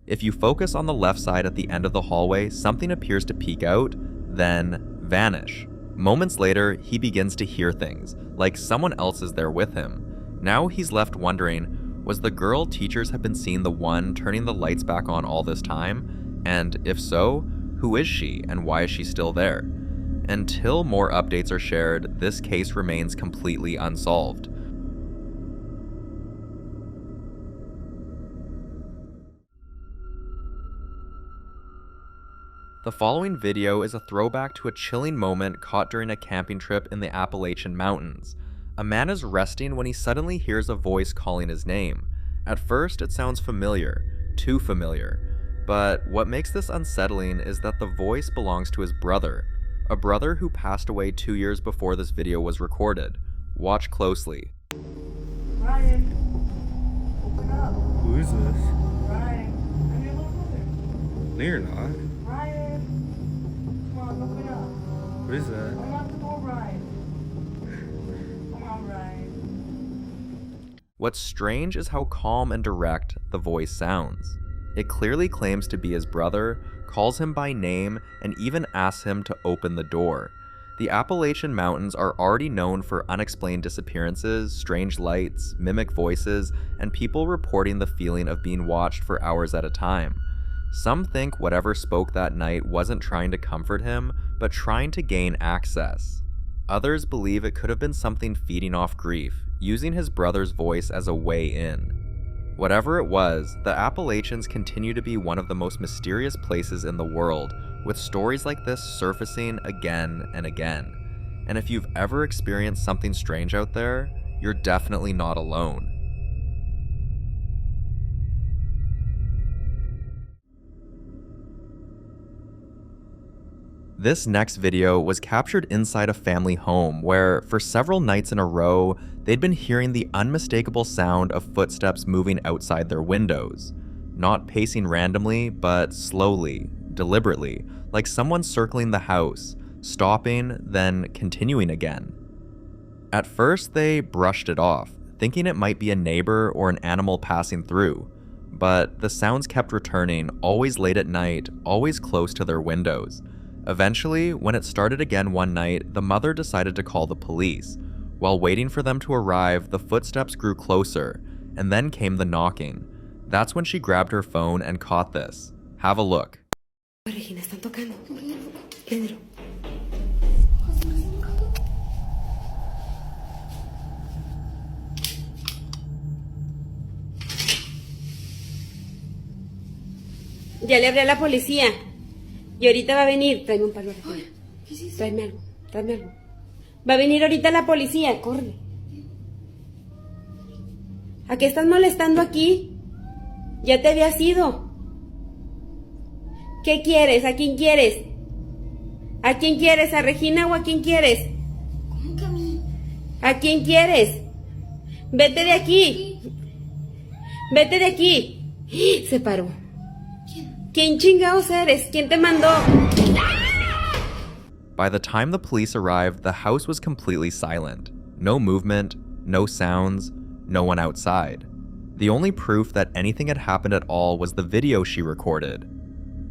If you focus on the left side at the end of the hallway, something appears to peek out, then vanish. Moments later, he begins to hear things, like someone else is there with him. Now he's left wondering, was the girl teachers have been seeing the one turning the lights back on all this time? And if so, who is she and why is she still there? Until more updates are shared, this case remains completely unsolved. The following video is a throwback to a chilling moment caught during a camping trip in the Appalachian Mountains. A man is resting when he suddenly hears a voice calling his name. At first, it sounds familiar, too familiar. But what makes this unsettling is that the voice belongs to his brother, a brother who passed away 2 years before this video was recorded. Watch closely. Ryan, open up. Who is this? Ryan, I'm your little brother. No, you're not. Ryan, come on, open up. What is that? Open up the door, Ryan. Come on, Ryan. What's strange is how calm and direct the voice sounds. It clearly claims to be his brother, calls him by name, and even asks him to open the door. The Appalachian Mountains are already known for unexplained disappearances, strange lights, mimic voices, and people reporting the feeling of being watched for hours at a time. Some think whatever spoke that night wasn't trying to comfort him, but trying to gain access. Others believe it could have been something feeding off grief, using his brother's voice as a way in. Whatever it was, the Appalachians continue to be one of the most mysterious places in the world, with stories like this surfacing again and again. And if you've ever experienced something strange out there, you're definitely not alone. This next video was captured inside a family home where, for several nights in a row, they'd been hearing the unmistakable sound of footsteps moving outside their windows. Not pacing randomly, but slowly, deliberately, like someone circling the house, stopping, then continuing again. At first, they brushed it off, thinking it might be a neighbor or an animal passing through. But the sounds kept returning, always late at night, always close to their windows. Eventually, when it started again one night, the mother decided to call the police. While waiting for them to arrive, the footsteps grew closer, and then came the knocking. That's when she grabbed her phone and caught this. Have a look. Regina, están tocando. Pedro. Ya le hablé a la policía. Y ahorita va a venir. Tráeme un palo. Tráeme algo. Tráeme algo. Va a venir ahorita la policía. Corre. ¿A qué estás molestando aquí? Ya te habías ido. ¿Qué quieres? ¿A quién quieres? ¿A quién quieres? ¿A Regina o a quién quieres? ¿Cómo que a mí? ¿A quién quieres? Vete de aquí. Vete de aquí. Se paró. ¿Quién chingados eres? ¿Quién te mandó? By the time the police arrived, the house was completely silent. No movement, no sounds, no one outside. The only proof that anything had happened at all was the video she recorded.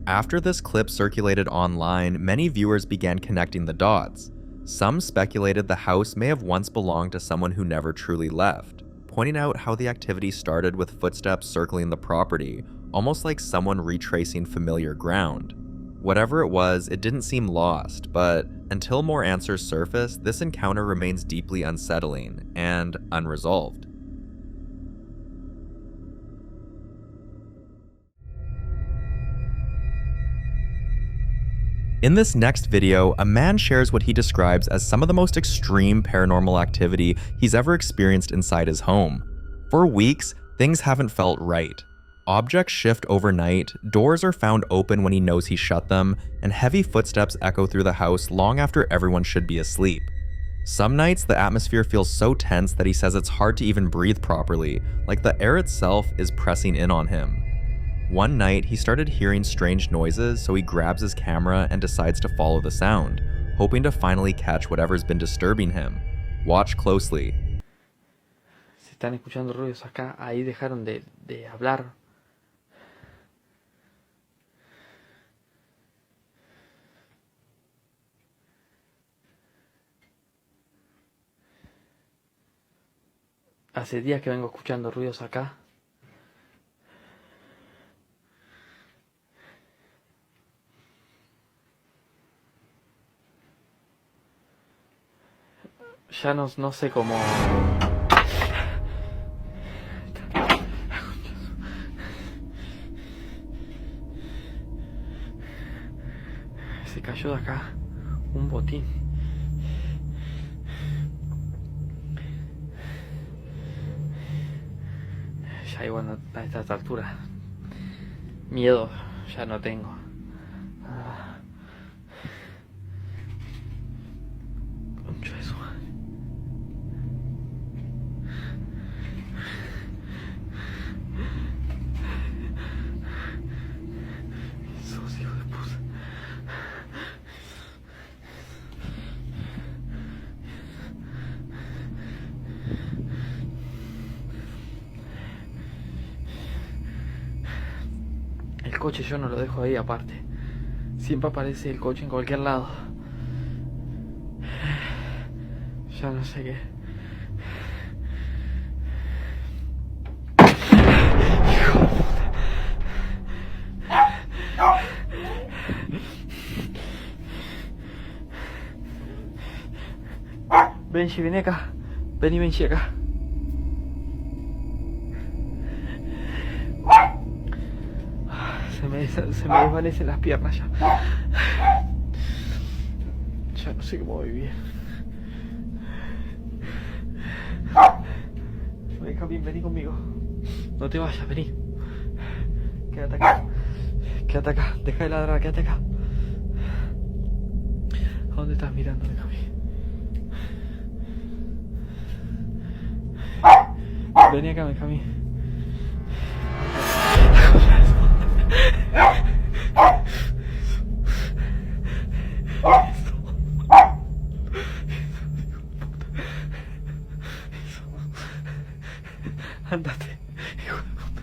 After this clip circulated online, many viewers began connecting the dots. Some speculated the house may have once belonged to someone who never truly left, pointing out how the activity started with footsteps circling the property, almost like someone retracing familiar ground. Whatever it was, it didn't seem lost, but until more answers surface, this encounter remains deeply unsettling and unresolved. In this next video, a man shares what he describes as some of the most extreme paranormal activity he's ever experienced inside his home. For weeks, things haven't felt right. Objects shift overnight, doors are found open when he knows he shut them, and heavy footsteps echo through the house long after everyone should be asleep. Some nights, the atmosphere feels so tense that he says it's hard to even breathe properly, like the air itself is pressing in on him. One night, he started hearing strange noises, so he grabs his camera and decides to follow the sound, hoping to finally catch whatever's been disturbing him. Watch closely. Se están escuchando ruidos acá, ahí dejaron de hablar. Hace días que vengo escuchando ruidos acá. Ya no sé cómo... Se cayó de acá un botín. Ya igual a estas alturas miedo ya no tengo. Concha de su madre. Esos hijos de puta. El coche yo no lo dejo ahí aparte. Siempre aparece el coche en cualquier lado. Ya no sé qué. Hijo de puta. Benji, vení acá. Vení, Benji, acá. Se me desvanecen las piernas ya. Ya no sé cómo vivir. Vení conmigo. No te vayas, vení. Quédate acá. Quédate acá. Deja de ladrar, quédate acá. ¿A dónde estás mirando, Cami? Vení acá, Cami. Andate, hijo de puta.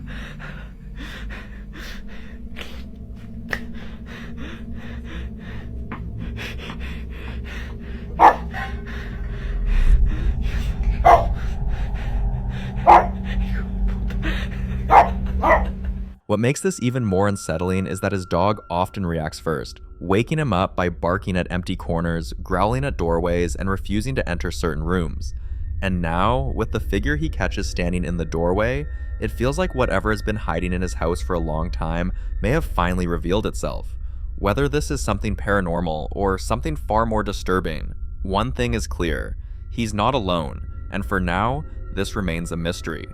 What makes this even more unsettling is that his dog often reacts first, waking him up by barking at empty corners, growling at doorways, and refusing to enter certain rooms. And now, with the figure he catches standing in the doorway, it feels like whatever has been hiding in his house for a long time may have finally revealed itself. Whether this is something paranormal or something far more disturbing, one thing is clear: he's not alone, and for now, this remains a mystery.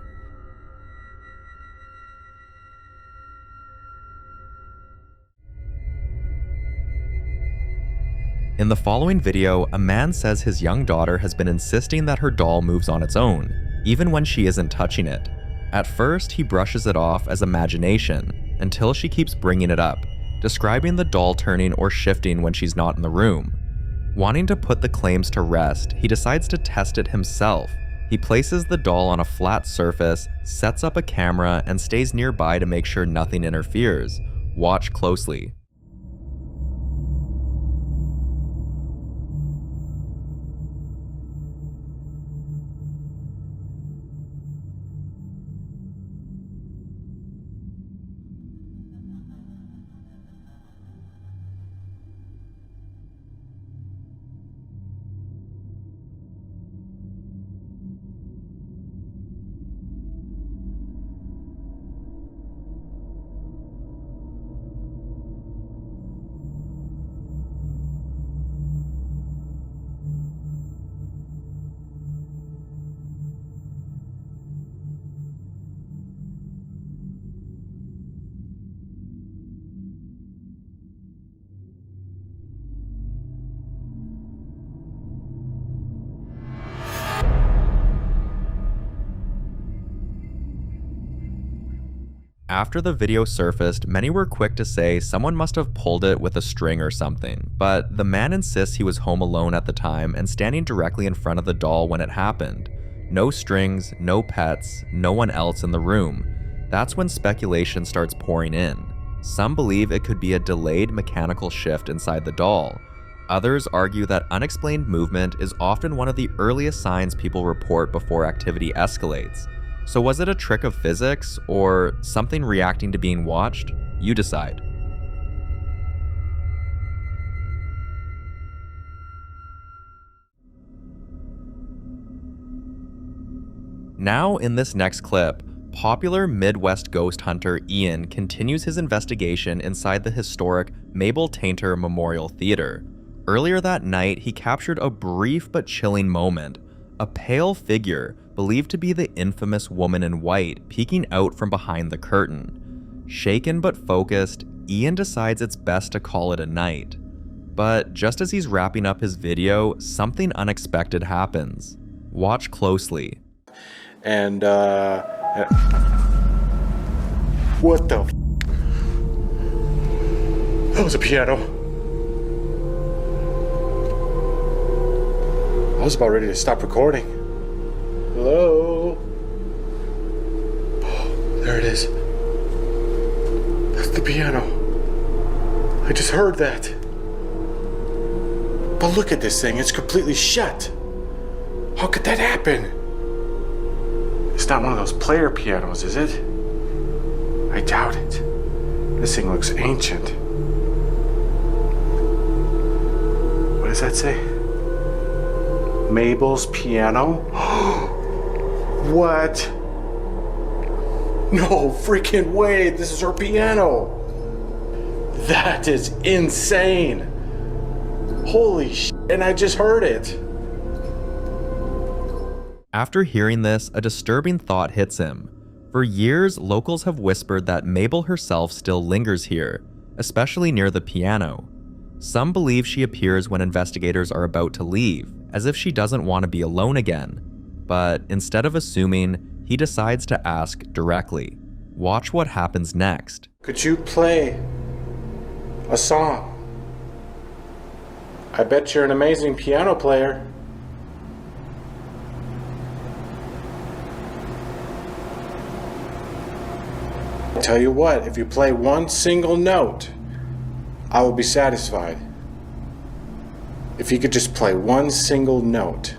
In the following video, a man says his young daughter has been insisting that her doll moves on its own, even when she isn't touching it. At first, he brushes it off as imagination, until she keeps bringing it up, describing the doll turning or shifting when she's not in the room. Wanting to put the claims to rest, he decides to test it himself. He places the doll on a flat surface, sets up a camera, and stays nearby to make sure nothing interferes. Watch closely. after the video surfaced, many were quick to say someone must have pulled it with a string or something, but the man insists he was home alone at the time and standing directly in front of the doll when it happened. No strings, no pets, no one else in the room. That's when speculation starts pouring in. Some believe it could be a delayed mechanical shift inside the doll. Others argue that unexplained movement is often one of the earliest signs people report before activity escalates. So was it a trick of physics or something reacting to being watched? You decide. Now in this next clip, popular Midwest ghost hunter Ian continues his investigation inside the historic Mabel Tainter Memorial Theater. Earlier that night, he captured a brief but chilling moment. A pale figure, believed to be the infamous woman in white, peeking out from behind the curtain. Shaken but focused, Ian decides it's best to call it a night. But just as he's wrapping up his video, something unexpected happens. Watch closely. And, what the? That was a piano. I was about ready to stop recording. Hello? Oh, there it is. That's the piano. I just heard that. But look at this thing, it's completely shut. How could that happen? It's not one of those player pianos, is it? I doubt it. This thing looks ancient. What does that say? Mabel's piano? What? No freaking way, this is her piano. That is insane. Holy shit, and I just heard it. After hearing this, a disturbing thought hits him. For years, locals have whispered that Mabel herself still lingers here, especially near the piano. Some believe she appears when investigators are about to leave, as if she doesn't want to be alone again. But instead of assuming, he decides to ask directly. Watch what happens next. Could you play a song? I bet you're an amazing piano player. Tell you what, if you play one single note, I will be satisfied. If you could just play one single note.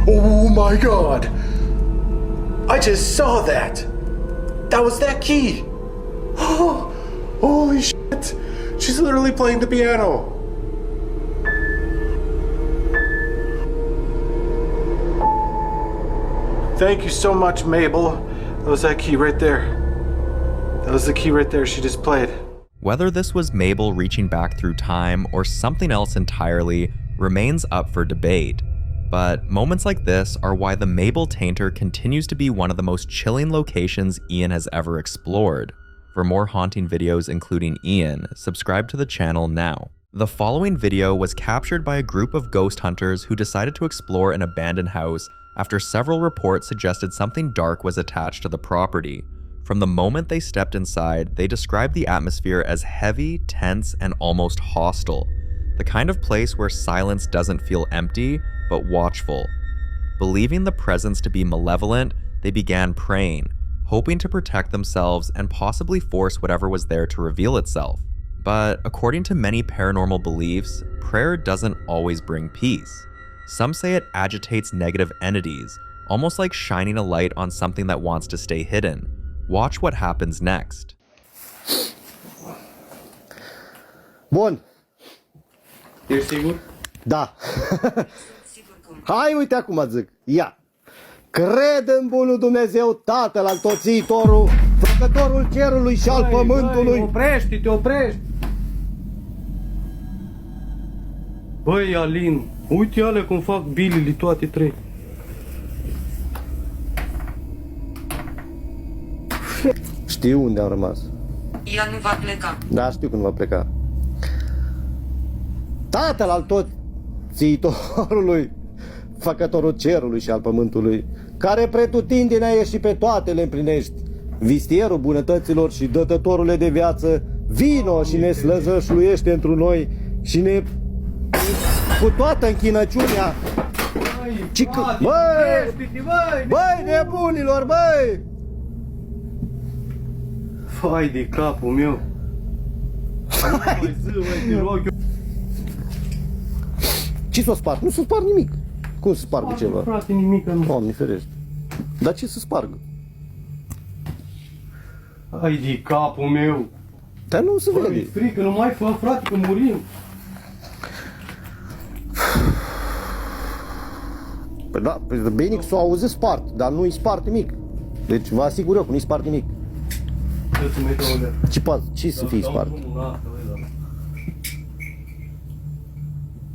Oh my God! I just saw that! That was that key! Oh, holy shit! She's literally playing the piano! Thank you so much, Mabel. That was that key right there. That was the key right there she just played. Whether this was Mabel reaching back through time or something else entirely remains up for debate. But moments like this are why the Mabel Tainter continues to be one of the most chilling locations Ian has ever explored. For more haunting videos including Ian, subscribe to the channel now. The following video was captured by a group of ghost hunters who decided to explore an abandoned house after several reports suggested something dark was attached to the property. From the moment they stepped inside, they described the atmosphere as heavy, tense, and almost hostile. The kind of place where silence doesn't feel empty, but watchful. Believing the presence to be malevolent, they began praying, hoping to protect themselves and possibly force whatever was there to reveal itself. But according to many paranormal beliefs, prayer doesn't always bring peace. Some say it agitates negative entities, almost like shining a light on something that wants to stay hidden. Watch what happens next. Bun. Ești sigur? Da. Hai, uite acum zic. Ia. Cred în bunul Dumnezeu, Tatăl Altotțitorul, Făcătorul cerului și al pământului. Oprește-te, oprește! Băi, Alin, uite alea cum fac bilile toate trei. Știu unde am rămas. Ea nu va pleca. Da, știu când va pleca. Tatăl al tot țiitorului, Făcătorul cerului și al pământului, care pretutindeni ai și pe toate le împlinești. Vistierul bunătăților și dătătorule de viață, vino și ne slăzășluiește întru noi și ne cu toată închinăciunea. Băi, nebunilor, băi! Fai de capul meu! Ce s-o sparg? Nu s-o sparg nimic. Cum să spargă ceva? Frate, nimic nu. Doamne ferește. Dar ce să spargă? Hai de capul meu! Dar nu se Bă, vede. mi-e frică, nu mai fă, frate, că murim! Păi da, bine că s-o auzi spart, dar nu-i spart nimic. Deci vă asigur eu că nu-i spart nimic. Ce să fie spart?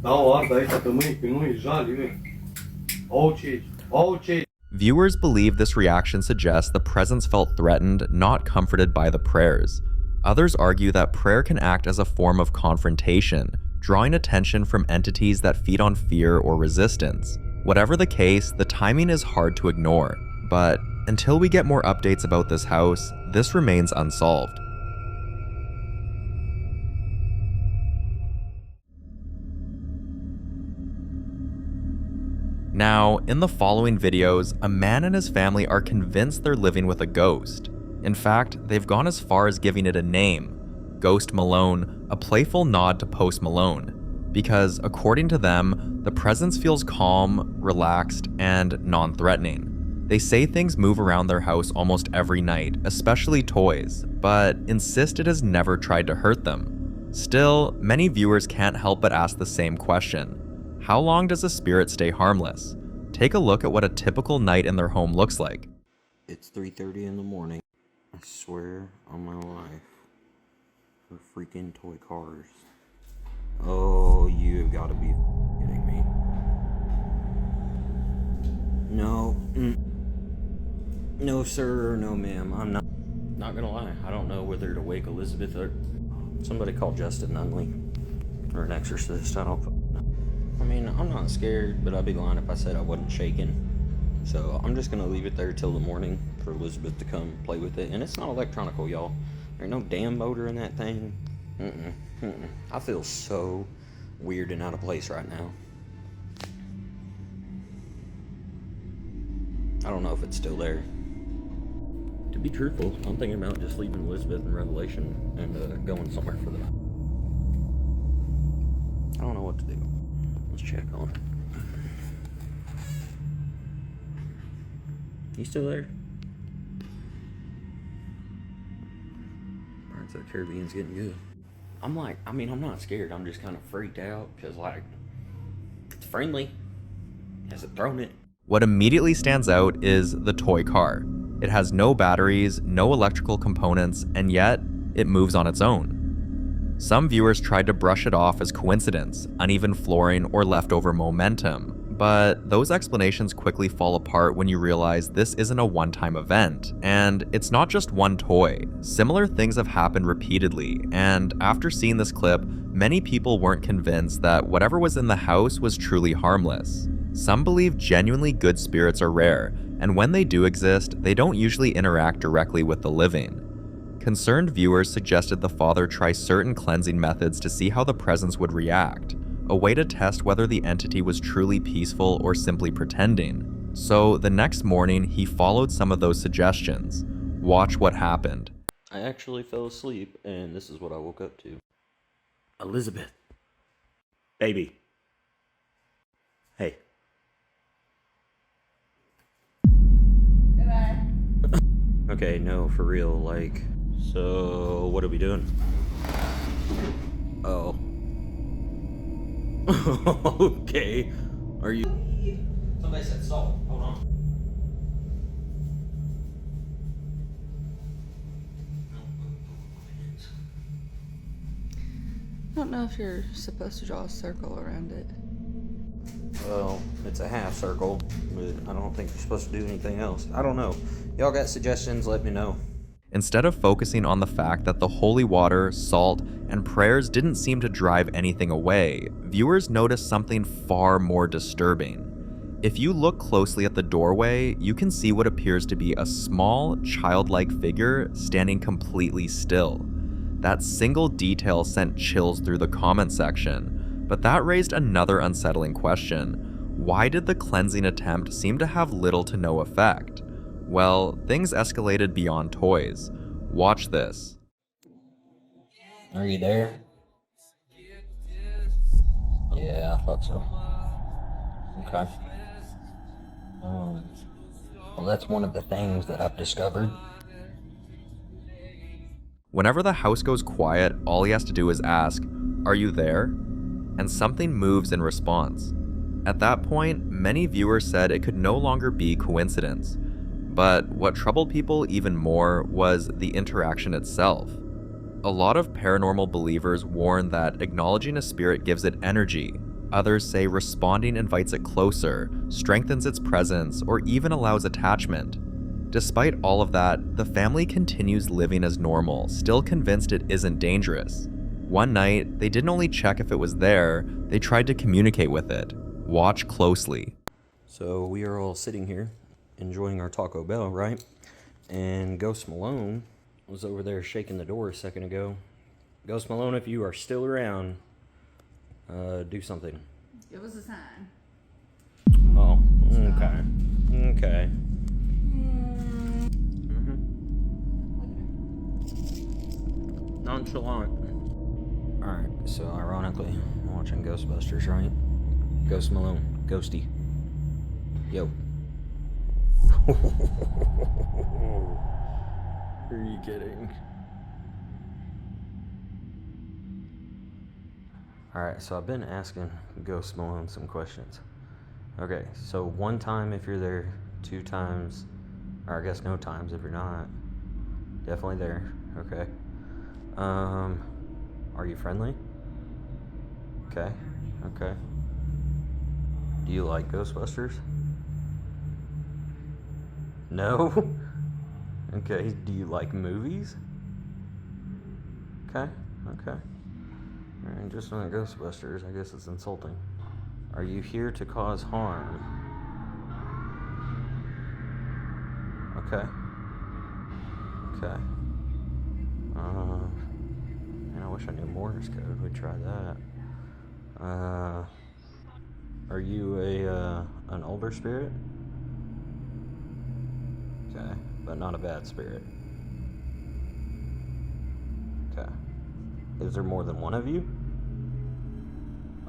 Dau arda aici pe mâini, că nu e jali, măi. Viewers believe this reaction suggests the presence felt threatened, not comforted by the prayers. Others argue that prayer can act as a form of confrontation, drawing attention from entities that feed on fear or resistance. Whatever the case, the timing is hard to ignore, but until we get more updates about this house, this remains unsolved. Now, in the following videos, a man and his family are convinced they're living with a ghost. In fact, they've gone as far as giving it a name, Ghost Malone, a playful nod to Post Malone, because according to them, the presence feels calm, relaxed, and non-threatening. They say things move around their house almost every night, especially toys, but insist it has never tried to hurt them. Still, many viewers can't help but ask the same question. How long does a spirit stay harmless? Take a look at what a typical night in their home looks like. It's 3:30 in the morning. I swear on my life. For freaking toy cars. Oh, you have got to be kidding me. No. No, sir. No, ma'am. I'm not gonna lie. I don't know whether to wake Elizabeth or somebody call Justin Nunley or an exorcist. I mean, I'm not scared, but I'd be lying if I said I wasn't shaking. So I'm just gonna leave it there till the morning for Elizabeth to come play with it. And it's not electronical, y'all. There ain't no damn motor in that thing. I feel so weird and out of place right now. I don't know if it's still there. To be truthful, I'm thinking about just leaving Elizabeth in Revelation and going somewhere for the night. I don't know what to do. Let's check on her. You still there? Pirates of the Caribbean's getting good. I'm not scared. I'm just kind of freaked out because, like, it's friendly. Has it thrown it? What immediately stands out is the toy car. It has no batteries, no electrical components, and yet it moves on its own. Some viewers tried to brush it off as coincidence, uneven flooring, or leftover momentum, but those explanations quickly fall apart when you realize this isn't a one-time event, and it's not just one toy. Similar things have happened repeatedly, and after seeing this clip, many people weren't convinced that whatever was in the house was truly harmless. Some believe genuinely good spirits are rare, and when they do exist, they don't usually interact directly with the living. Concerned viewers suggested the father try certain cleansing methods to see how the presence would react, a way to test whether the entity was truly peaceful or simply pretending. So the next morning, he followed some of those suggestions. Watch what happened. I actually fell asleep, and this is what I woke up to. Elizabeth. Baby. Hey. Okay, no, for real, like, so what are we doing? Oh. Okay. Are you... Somebody said salt. Hold on. I don't know if you're supposed to draw a circle around it. Well, it's a half circle, but I don't think you're supposed to do anything else. I don't know. Y'all got suggestions, let me know. Instead of focusing on the fact that the holy water, salt, and prayers didn't seem to drive anything away, viewers noticed something far more disturbing. If you look closely at the doorway, you can see what appears to be a small, childlike figure standing completely still. That single detail sent chills through the comment section, but that raised another unsettling question. Why did the cleansing attempt seem to have little to no effect? Well, things escalated beyond toys. Watch this. Are you there? Yeah, I thought so. Okay. Well, that's one of the things that I've discovered. Whenever the house goes quiet, all he has to do is ask, "Are you there?" And something moves in response. At that point, many viewers said it could no longer be coincidence. But what troubled people even more was the interaction itself. A lot of paranormal believers warn that acknowledging a spirit gives it energy. Others say responding invites it closer, strengthens its presence, or even allows attachment. Despite all of that, the family continues living as normal, still convinced it isn't dangerous. One night, they didn't only check if it was there, they tried to communicate with it. Watch closely. So we are all sitting here, enjoying our Taco Bell, right? And Ghost Malone was over there shaking the door a second ago. Ghost Malone, if you are still around, do something. Give us a sign. Oh, okay. Okay. Nonchalant. Alright, so ironically, I'm watching Ghostbusters, right? Ghost Malone, Ghosty. Yo. Are you kidding? Alright, so I've been asking Ghost Malone some questions. Okay, so 1 time if you're there, 2 times, or I guess no times if you're not. Definitely there, okay. Are you friendly? Okay, okay. Do you like Ghostbusters? No? Okay, do you like movies? Okay, okay. Alright, just not Ghostbusters, I guess it's insulting. Are you here to cause harm? Okay. Okay. Man, I wish I knew Morse code. We'd try that. Are you an older spirit? Okay, but not a bad spirit. Okay. Is there more than one of you?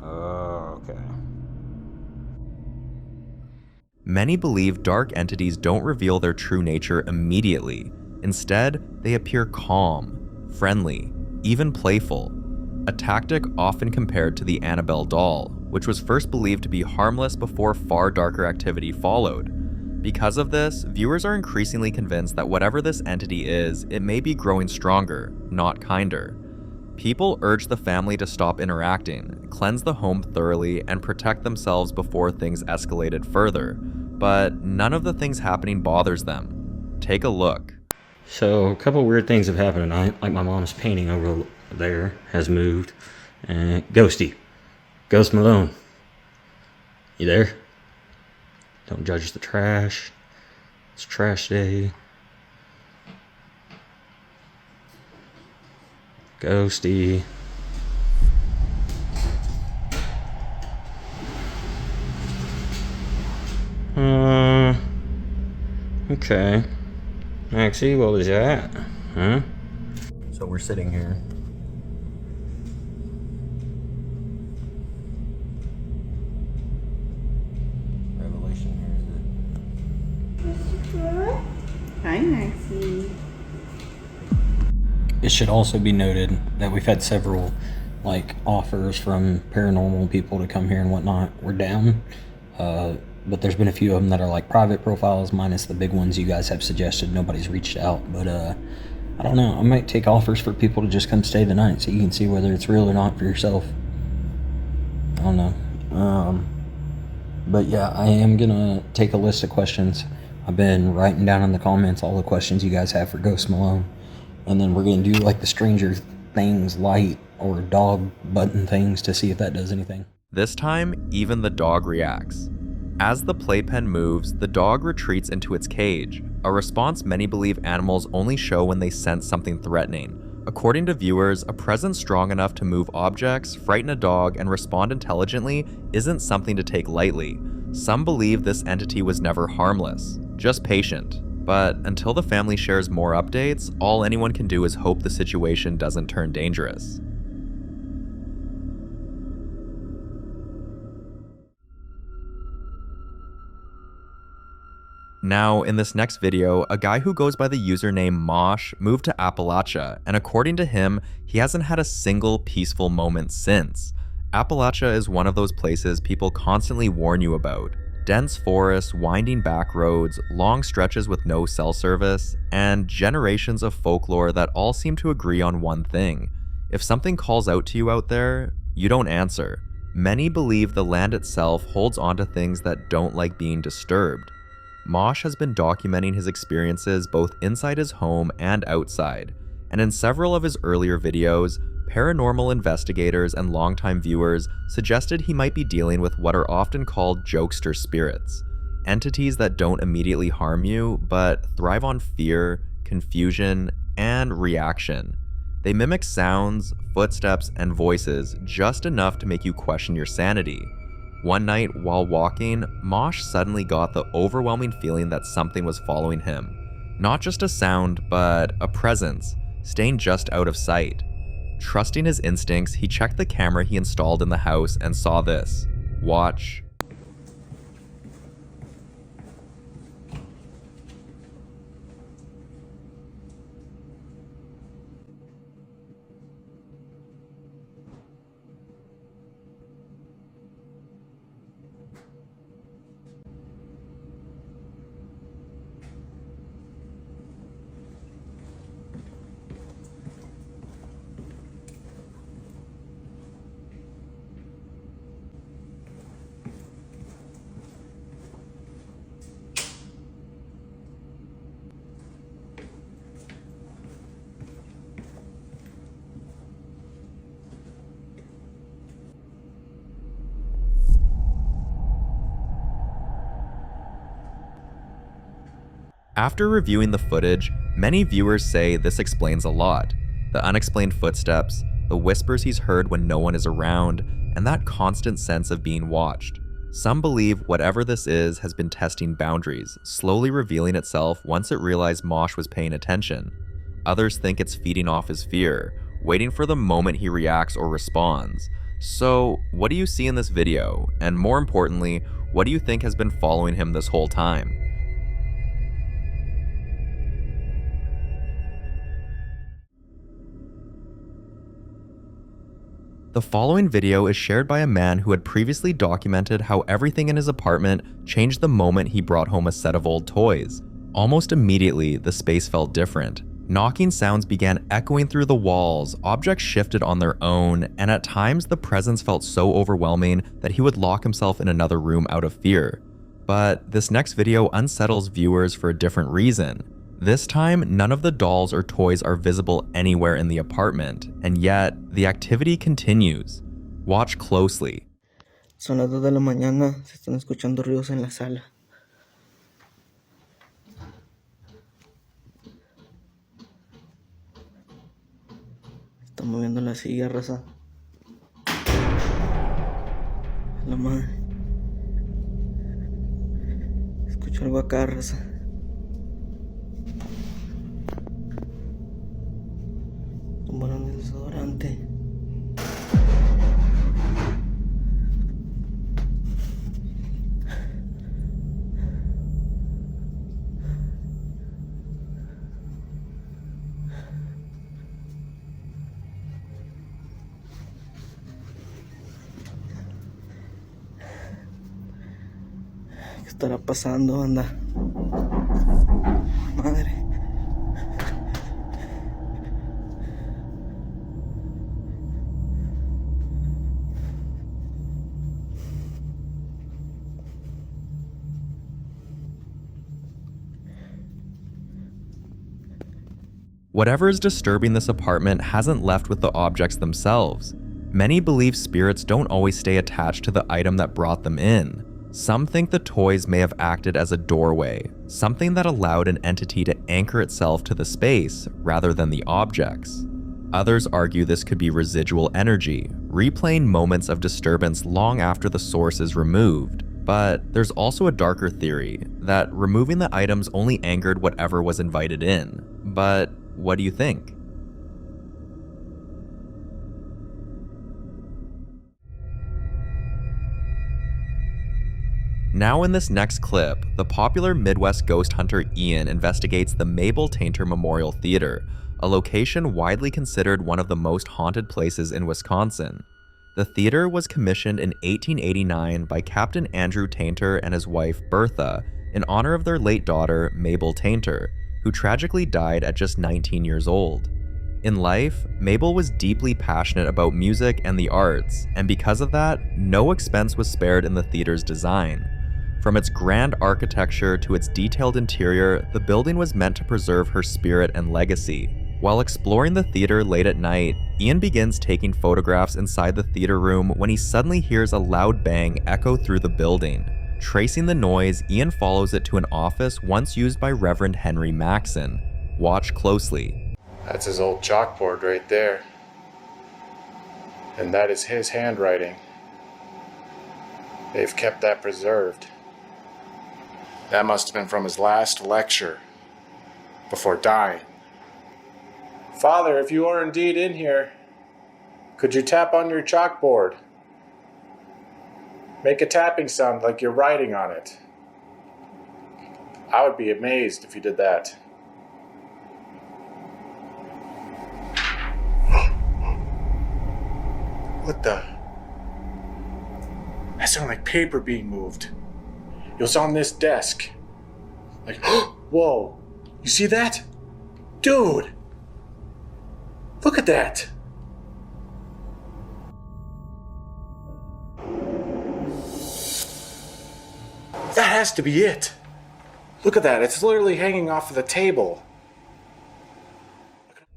Okay. Many believe dark entities don't reveal their true nature immediately. Instead, they appear calm, friendly, even playful. A tactic often compared to the Annabelle doll, which was first believed to be harmless before far darker activity followed. Because of this, viewers are increasingly convinced that whatever this entity is, it may be growing stronger, not kinder. People urge the family to stop interacting, cleanse the home thoroughly, and protect themselves before things escalated further. But none of the things happening bothers them. Take a look. So, a couple weird things have happened tonight. Like my mom's painting over there has moved. And Ghosty. Ghost Malone. You there? Don't judge the trash. It's trash day. Ghosty. Okay. Maxie, what was that? Huh? So we're sitting here. Revelation here, is it? Hi, Maxie. It should also be noted that we've had several offers from paranormal people to come here and whatnot. We're down, but there's been a few of them that are private profiles, minus the big ones you guys have suggested. Nobody's reached out, but I don't know. I might take offers for people to just come stay the night so you can see whether it's real or not for yourself. I don't know. But yeah, I am gonna take a list of questions. I've been writing down in the comments all the questions you guys have for Ghost Malone. And then we're going to do the Stranger Things light or dog button things to see if that does anything. This time, even the dog reacts. As the playpen moves, the dog retreats into its cage, a response many believe animals only show when they sense something threatening. According to viewers, a presence strong enough to move objects, frighten a dog, and respond intelligently isn't something to take lightly. Some believe this entity was never harmless, just patient. But until the family shares more updates, all anyone can do is hope the situation doesn't turn dangerous. Now, in this next video, a guy who goes by the username Mosh moved to Appalachia, and according to him, he hasn't had a single peaceful moment since. Appalachia is one of those places people constantly warn you about. Dense forests, winding back roads, long stretches with no cell service, and generations of folklore that all seem to agree on one thing. If something calls out to you out there, you don't answer. Many believe the land itself holds onto things that don't like being disturbed. Mosh has been documenting his experiences both inside his home and outside, and in several of his earlier videos, paranormal investigators and longtime viewers suggested he might be dealing with what are often called jokester spirits, entities that don't immediately harm you, but thrive on fear, confusion, and reaction. They mimic sounds, footsteps, and voices just enough to make you question your sanity. One night, while walking, Mosh suddenly got the overwhelming feeling that something was following him. Not just a sound, but a presence, staying just out of sight. Trusting his instincts, he checked the camera he installed in the house and saw this. Watch. After reviewing the footage, many viewers say this explains a lot. The unexplained footsteps, the whispers he's heard when no one is around, and that constant sense of being watched. Some believe whatever this is has been testing boundaries, slowly revealing itself once it realized Mosh was paying attention. Others think it's feeding off his fear, waiting for the moment he reacts or responds. So, what do you see in this video? And more importantly, what do you think has been following him this whole time? The following video is shared by a man who had previously documented how everything in his apartment changed the moment he brought home a set of old toys. Almost immediately, the space felt different. Knocking sounds began echoing through the walls, objects shifted on their own, and at times the presence felt so overwhelming that he would lock himself in another room out of fear. But this next video unsettles viewers for a different reason. This time, none of the dolls or toys are visible anywhere in the apartment, and yet the activity continues. Watch closely. Son las 2 de la mañana, se están escuchando ruidos en la sala. Está moviendo la silla, raza. La madre. Escucho algo acá, raza. Tomaron el desodorante. ¿Qué estará pasando, anda? Madre. Whatever is disturbing this apartment hasn't left with the objects themselves. Many believe spirits don't always stay attached to the item that brought them in. Some think the toys may have acted as a doorway, something that allowed an entity to anchor itself to the space rather than the objects. Others argue this could be residual energy, replaying moments of disturbance long after the source is removed. But there's also a darker theory that removing the items only angered whatever was invited in. But what do you think? Now in this next clip, the popular Midwest ghost hunter Ian investigates the Mabel Tainter Memorial Theater, a location widely considered one of the most haunted places in Wisconsin. The theater was commissioned in 1889 by Captain Andrew Tainter and his wife Bertha in honor of their late daughter Mabel Tainter, who tragically died at just 19 years old. In life, Mabel was deeply passionate about music and the arts, and because of that, no expense was spared in the theater's design. From its grand architecture to its detailed interior, the building was meant to preserve her spirit and legacy. While exploring the theater late at night, Ian begins taking photographs inside the theater room when he suddenly hears a loud bang echo through the building. Tracing the noise, Ian follows it to an office once used by Reverend Henry Maxson. Watch closely. That's his old chalkboard right there. And that is his handwriting. They've kept that preserved. That must have been from his last lecture, before dying. Father, if you are indeed in here, could you tap on your chalkboard? Make a tapping sound like you're writing on it. I would be amazed if you did that. What the? That sounded like paper being moved. It was on this desk. Like, whoa, you see that? Dude, look at that. That has to be it. Look at that, it's literally hanging off of the table.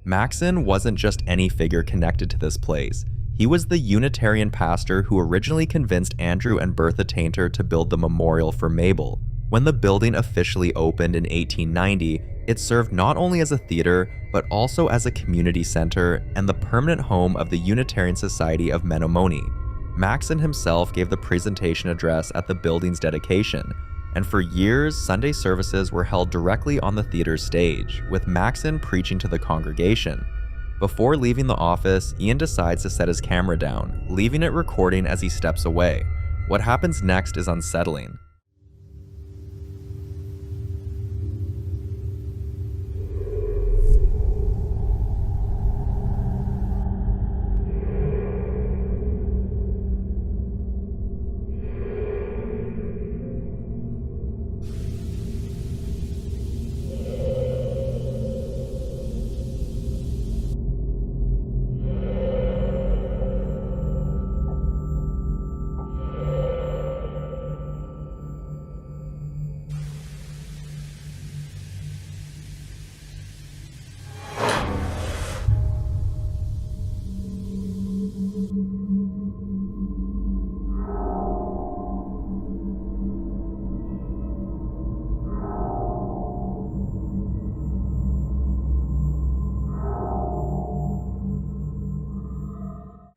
Maxson wasn't just any figure connected to this place. He was the Unitarian pastor who originally convinced Andrew and Bertha Tainter to build the memorial for Mabel. When the building officially opened in 1890, it served not only as a theater, but also as a community center and the permanent home of the Unitarian Society of Menomonee. Maxson himself gave the presentation address at the building's dedication, and for years, Sunday services were held directly on the theater's stage, with Maxson preaching to the congregation. Before leaving the office, Ian decides to set his camera down, leaving it recording as he steps away. What happens next is unsettling.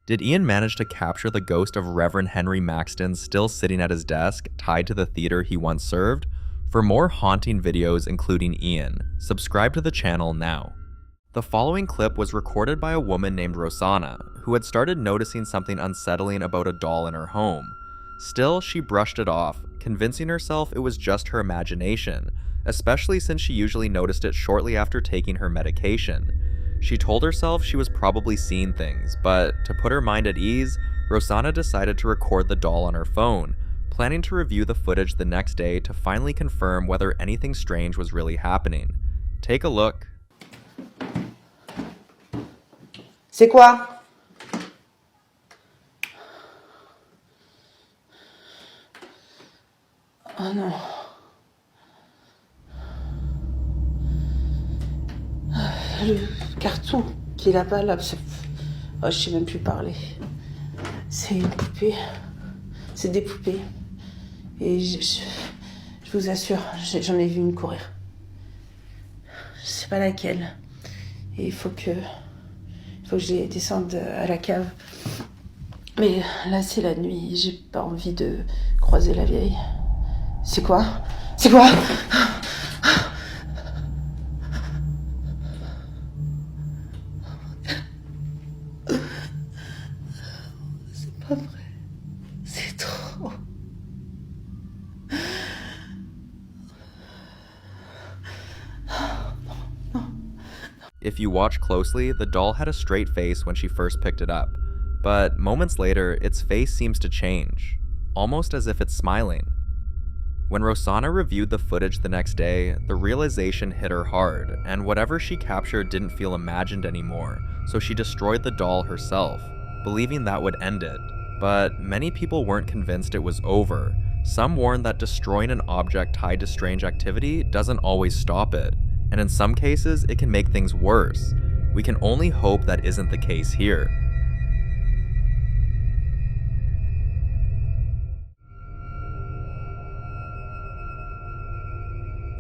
Did Ian manage to capture the ghost of Reverend Henry Maxson still sitting at his desk, tied to the theater he once served? For more haunting videos including Ian, subscribe to the channel now. The following clip was recorded by a woman named Rosanna, who had started noticing something unsettling about a doll in her home. Still, she brushed it off, convincing herself it was just her imagination, especially since she usually noticed it shortly after taking her medication. She told herself she was probably seeing things, but to put her mind at ease, Rosanna decided to record the doll on her phone, planning to review the footage the next day to finally confirm whether anything strange was really happening. Take a look. C'est quoi? Oh non. Le carton qui est là-bas, là, oh, je sais même plus parler. C'est une poupée. C'est des poupées. Et je vous assure, j'en ai vu une courir. Je sais pas laquelle. Et il faut que je descende à la cave. Mais là, c'est la nuit. J'ai pas envie de croiser la vieille. C'est quoi? C'est quoi? C'est pas vrai. C'est trop. If you watch closely, the doll had a straight face when she first picked it up, but moments later, its face seems to change, almost as if it's smiling. When Rosanna reviewed the footage the next day, the realization hit her hard, and whatever she captured didn't feel imagined anymore, so she destroyed the doll herself, believing that would end it. But many people weren't convinced it was over. Some warned that destroying an object tied to strange activity doesn't always stop it, and in some cases, it can make things worse. We can only hope that isn't the case here.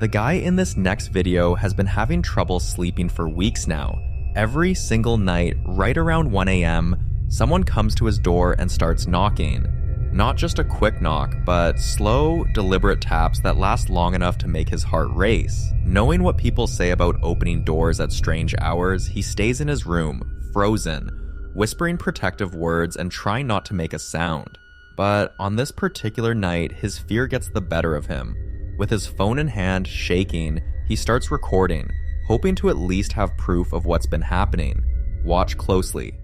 The guy in this next video has been having trouble sleeping for weeks now. Every single night, right around 1 a.m., someone comes to his door and starts knocking. Not just a quick knock, but slow, deliberate taps that last long enough to make his heart race. Knowing what people say about opening doors at strange hours, he stays in his room, frozen, whispering protective words and trying not to make a sound. But on this particular night, his fear gets the better of him. With his phone in hand, shaking, he starts recording, hoping to at least have proof of what's been happening. Watch closely.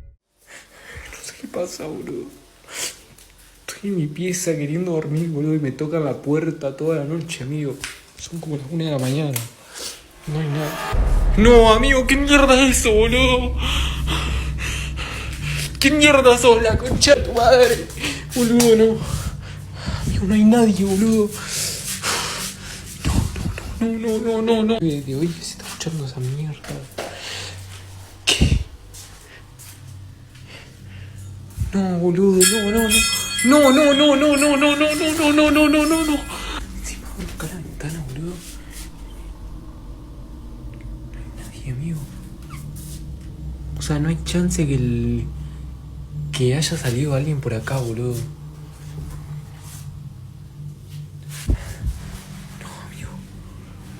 No sé qué pasa, boludo. Estoy en mi pieza queriendo dormir, boludo, y me tocan la puerta toda la noche, amigo. Son como las 1 de la mañana. No hay nada. No, amigo, ¿qué mierda es eso, boludo? ¿Qué mierda sos, la concha de tu madre? Boludo, no. Amigo, no hay nadie, boludo. No. De hoy que se está escuchando esa mierda. ¿Qué? No, boludo, no. No. Encima abro acá la ventana, boludo. No hay nadie, amigo. O sea, no hay chance que haya salido alguien por acá, boludo.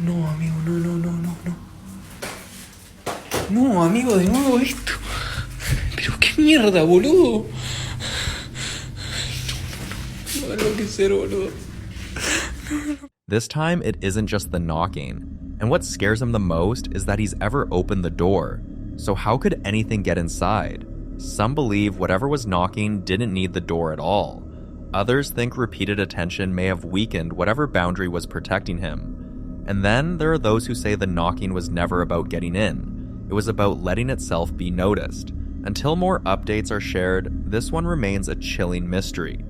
No, amigo, no. No, amigo, de nuevo esto. Pero qué mierda, boludo. No va a enloquecer, boludo. This time, it isn't just the knocking. And what scares him the most is that he's ever opened the door. So how could anything get inside? Some believe whatever was knocking didn't need the door at all. Others think repeated attention may have weakened whatever boundary was protecting him. And then there are those who say the knocking was never about getting in. It was about letting itself be noticed. Until more updates are shared, this one remains a chilling mystery.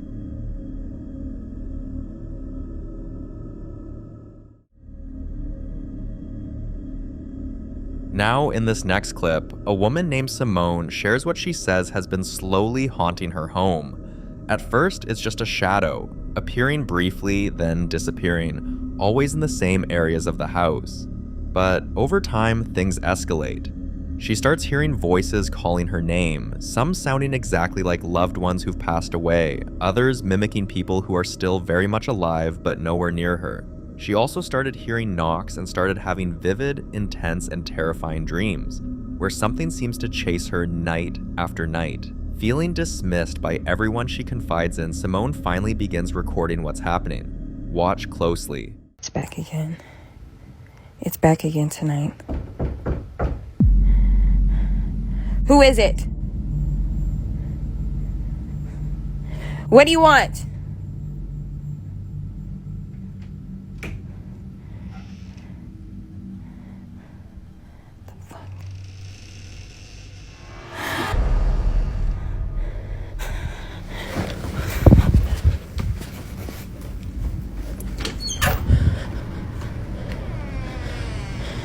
Now, in this next clip, a woman named Simone shares what she says has been slowly haunting her home. At first, it's just a shadow, appearing briefly, then disappearing, always in the same areas of the house. But over time, things escalate. She starts hearing voices calling her name, some sounding exactly like loved ones who've passed away, others mimicking people who are still very much alive but nowhere near her. She also started hearing knocks and started having vivid, intense, and terrifying dreams, where something seems to chase her night after night. Feeling dismissed by everyone she confides in, Simone finally begins recording what's happening. Watch closely. It's back again. It's back again tonight. Who is it? What do you want?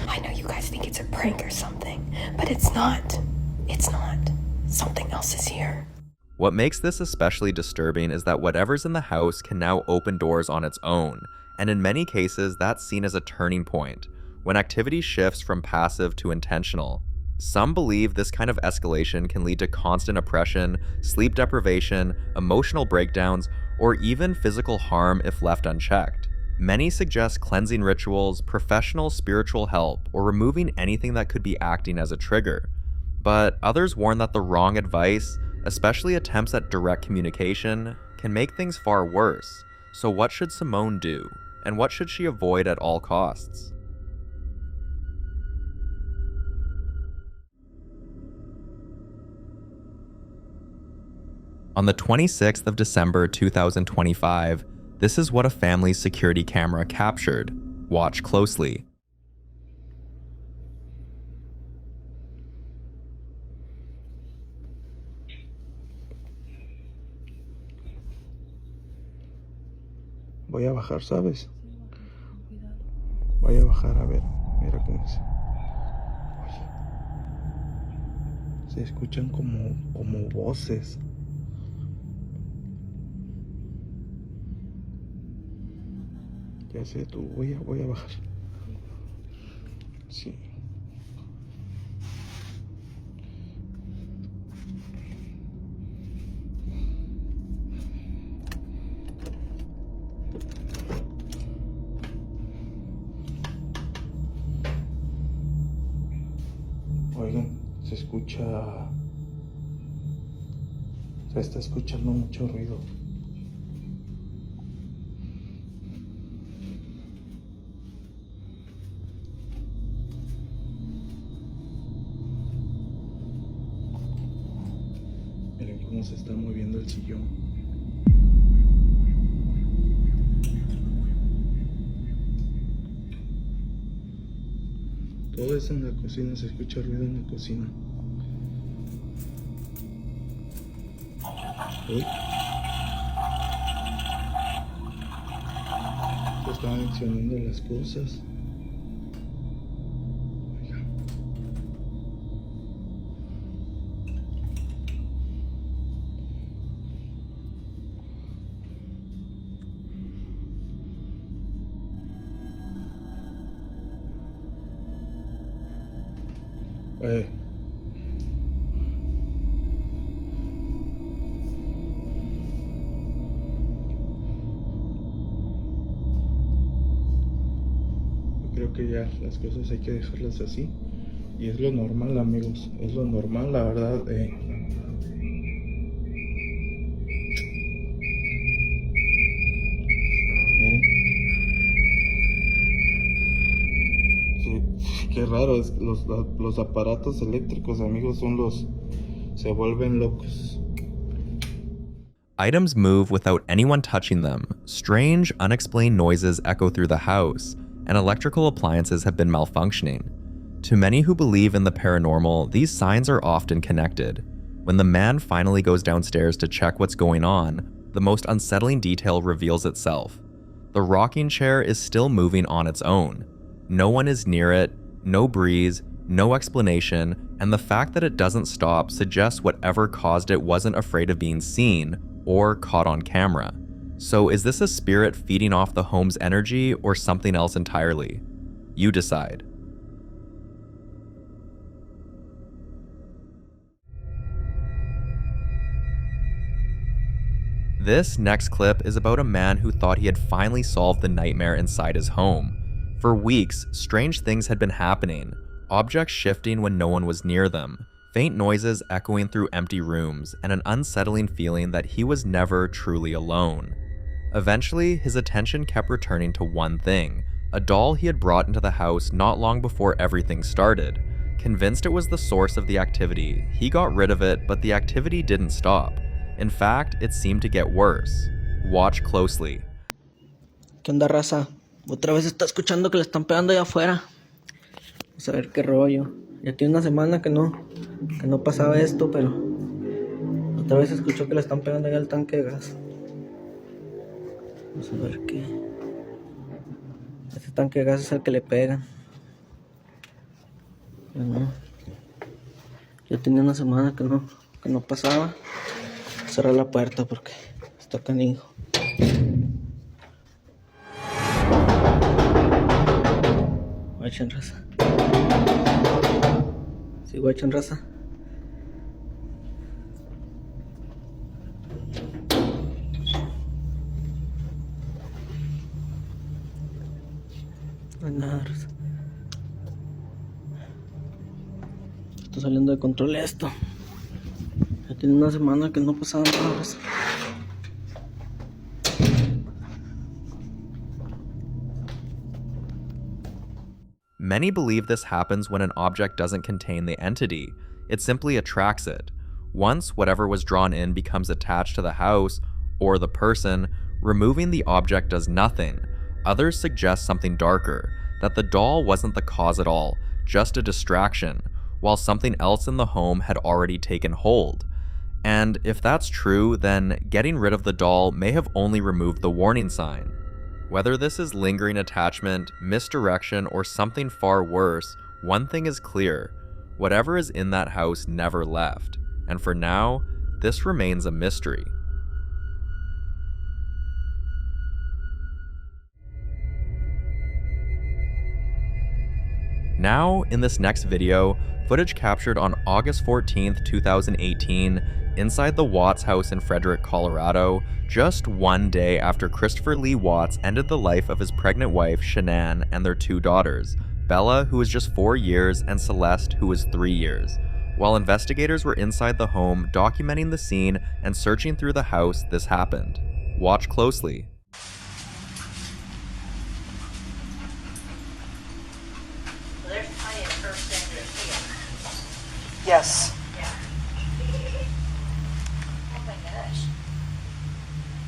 I know you guys think it's a prank or something, but it's not. It's not. Something else is here. What makes this especially disturbing is that whatever's in the house can now open doors on its own, and in many cases that's seen as a turning point, when activity shifts from passive to intentional. Some believe this kind of escalation can lead to constant oppression, sleep deprivation, emotional breakdowns, or even physical harm if left unchecked. Many suggest cleansing rituals, professional spiritual help, or removing anything that could be acting as a trigger. But others warn that the wrong advice, especially attempts at direct communication, can make things far worse. So what should Simone do? And what should she avoid at all costs? On the 26th of December 2025, this is what a family's security camera captured. Watch closely. Voy a bajar, ¿sabes? Voy a bajar, a ver. Mira cómo es. Oye. Se escuchan como voces. Ya sé tú, voy a bajar. Sí. Oigan, se escucha... Se está escuchando mucho ruido. Miren cómo se está moviendo el sillón. Todo eso en la cocina, se escucha ruido en la cocina. Uy. Se están mencionando las cosas. Creo que ya las cosas hay que dejarlas así y es lo normal, amigos, es lo normal, la verdad. Miren, sí, qué raro, los aparatos eléctricos, amigos, se vuelven locos. Items move without anyone touching them. Strange, unexplained noises echo through the house, and electrical appliances have been malfunctioning. To many who believe in the paranormal, these signs are often connected. When the man finally goes downstairs to check what's going on, the most unsettling detail reveals itself. The rocking chair is still moving on its own. No one is near it, no breeze, no explanation, and the fact that it doesn't stop suggests whatever caused it wasn't afraid of being seen or caught on camera. So is this a spirit feeding off the home's energy or something else entirely? You decide. This next clip is about a man who thought he had finally solved the nightmare inside his home. For weeks, strange things had been happening, objects shifting when no one was near them, faint noises echoing through empty rooms, and an unsettling feeling that he was never truly alone. Eventually, his attention kept returning to one thing, a doll he had brought into the house not long before everything started. Convinced it was the source of the activity, he got rid of it, but the activity didn't stop. In fact, it seemed to get worse. Watch closely. ¿Qué onda, raza? Otra vez está escuchando que le están pegando allá afuera. Vamos a ver qué rollo. Ya tiene una semana que no pasaba esto, pero otra vez escuchó que le están pegando allá al tanque de gas. Vamos a ver qué. Este tanque de gas es el que le pegan. Bueno, ya tenía una semana que no pasaba. cerrar la puerta porque está canijo. Guachen raza. Sí, guachen raza. No hay nada, raza. Está saliendo de control esto. Ya tiene una semana que no pasaba nada, raza. Many believe this happens when an object doesn't contain the entity, it simply attracts it. Once whatever was drawn in becomes attached to the house or the person, removing the object does nothing. Others suggest something darker, that the doll wasn't the cause at all, just a distraction, while something else in the home had already taken hold. And if that's true, then getting rid of the doll may have only removed the warning sign. Whether this is lingering attachment, misdirection, or something far worse, one thing is clear: whatever is in that house never left. And for now, this remains a mystery. Now, in this next video, footage captured on August 14th, 2018, inside the Watts house in Frederick, Colorado, just one day after Christopher Lee Watts ended the life of his pregnant wife, Shanann, and their 2 daughters, Bella, who was just 4 years, and Celeste, who was 3 years. While investigators were inside the home documenting the scene and searching through the house, this happened. Watch closely. Yes. Yeah. Oh my gosh.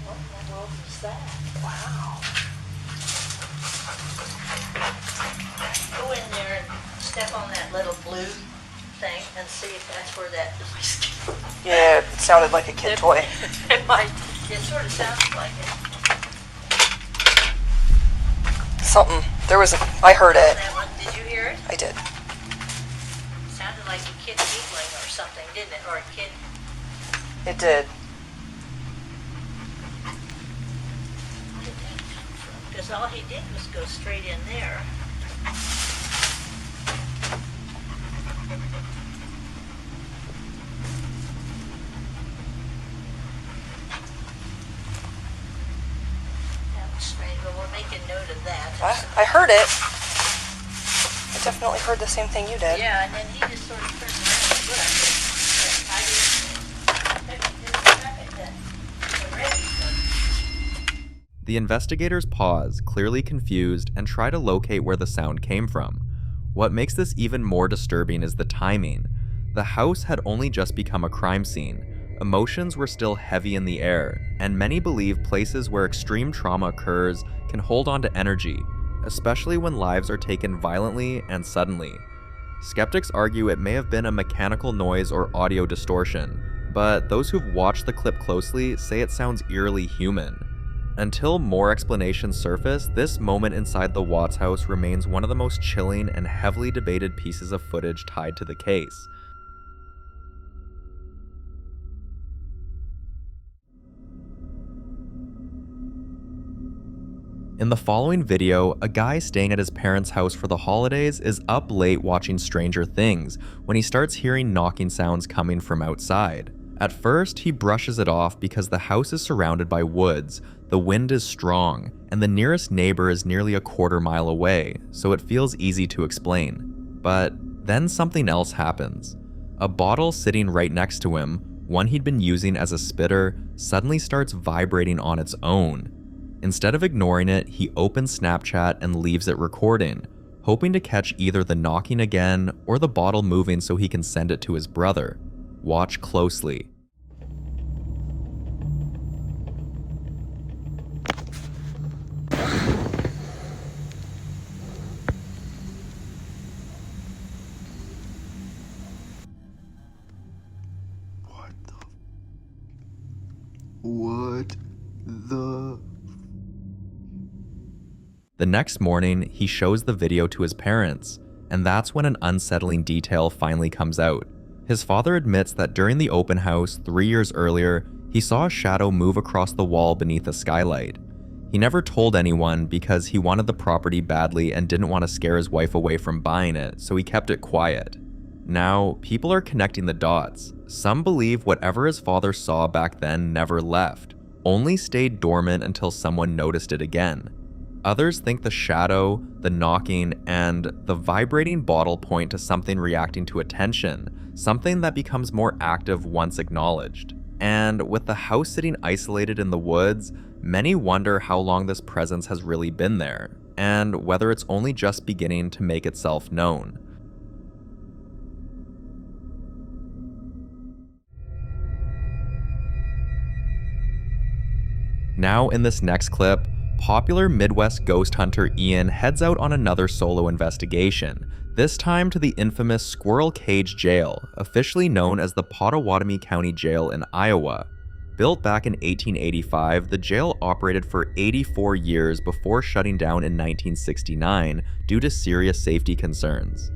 What in the world is that? Wow. Go in there and step on that little blue thing and see if that's where that noise came. Yeah, it sounded like a kid toy. It might. It sort of sounds like it. Something. There was a. I heard it. That one, did you hear it? I did. Sounded like a kid giggling or something, didn't it? Or a kid. It did. Because all he did was go straight in there. That was strange, but we'll make a note of that. I heard it. I definitely heard the same thing you did. Yeah, and then he just sort of turned around and looked. But I didn't expect that. The investigators pause, clearly confused, and try to locate where the sound came from. What makes this even more disturbing is the timing. The house had only just become a crime scene. Emotions were still heavy in the air, and many believe places where extreme trauma occurs can hold on to energy, especially when lives are taken violently and suddenly. Skeptics argue it may have been a mechanical noise or audio distortion, but those who've watched the clip closely say it sounds eerily human. Until more explanations surface, this moment inside the Watts house remains one of the most chilling and heavily debated pieces of footage tied to the case. In the following video, a guy staying at his parents' house for the holidays is up late watching Stranger Things when he starts hearing knocking sounds coming from outside. At first, he brushes it off because the house is surrounded by woods, the wind is strong, and the nearest neighbor is nearly a quarter mile away, so it feels easy to explain. But then something else happens. A bottle sitting right next to him, one he'd been using as a spitter, suddenly starts vibrating on its own. Instead of ignoring it, he opens Snapchat and leaves it recording, hoping to catch either the knocking again or the bottle moving so he can send it to his brother. Watch closely. What the... The next morning, he shows the video to his parents, and that's when an unsettling detail finally comes out. His father admits that during the open house 3 years earlier, He saw a shadow move across the wall beneath a skylight. He never told anyone because he wanted the property badly and didn't want to scare his wife away from buying it, so he kept it quiet. Now, people are connecting the dots. Some believe whatever his father saw back then never left, only stayed dormant until someone noticed it again. Others think the shadow, the knocking, and the vibrating bottle point to something reacting to attention, something that becomes more active once acknowledged. And with the house sitting isolated in the woods, many wonder how long this presence has really been there, and whether it's only just beginning to make itself known. Now in this next clip, popular Midwest ghost hunter Ian heads out on another solo investigation, this time to the infamous Squirrel Cage Jail, officially known as the Pottawatomie County Jail in Iowa. Built back in 1885, the jail operated for 84 years before shutting down in 1969 due to serious safety concerns.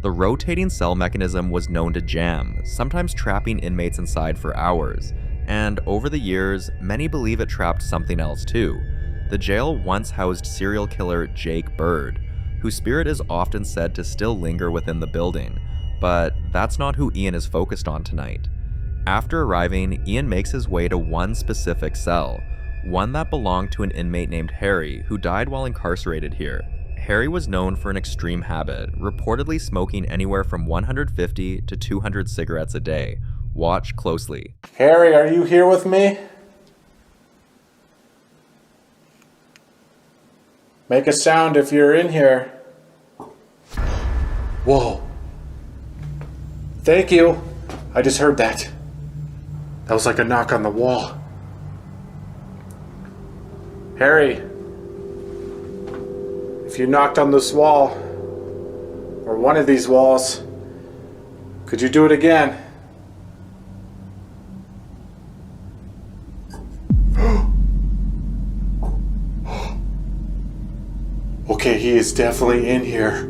The rotating cell mechanism was known to jam, sometimes trapping inmates inside for hours, and over the years, many believe it trapped something else too. The jail once housed serial killer Jake Bird, whose spirit is often said to still linger within the building, but that's not who Ian is focused on tonight. After arriving, Ian makes his way to one specific cell, one that belonged to an inmate named Harry, who died while incarcerated here. Harry was known for an extreme habit, reportedly smoking anywhere from 150 to 200 cigarettes a day. Watch closely. Harry, are you here with me? Make a sound if you're in here. Whoa. Thank you. I just heard that. That was like a knock on the wall. Harry, if you knocked on this wall, or one of these walls, could you do it again? Okay, he is definitely in here.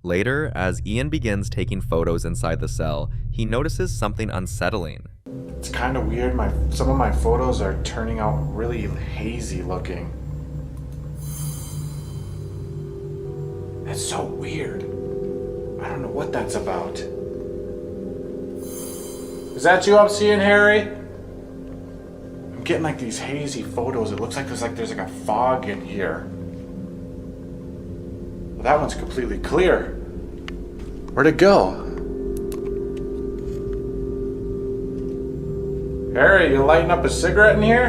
Later, as Ian begins taking photos inside the cell, he notices something unsettling. It's kind of weird. Some of my photos are turning out really hazy looking. That's so weird. I don't know what that's about. Is that you I'm seeing, Harry? I'm getting like these hazy photos. It looks like there's like a fog in here. Well, that one's completely clear. Where'd it go? Harry, you lighting up a cigarette in here?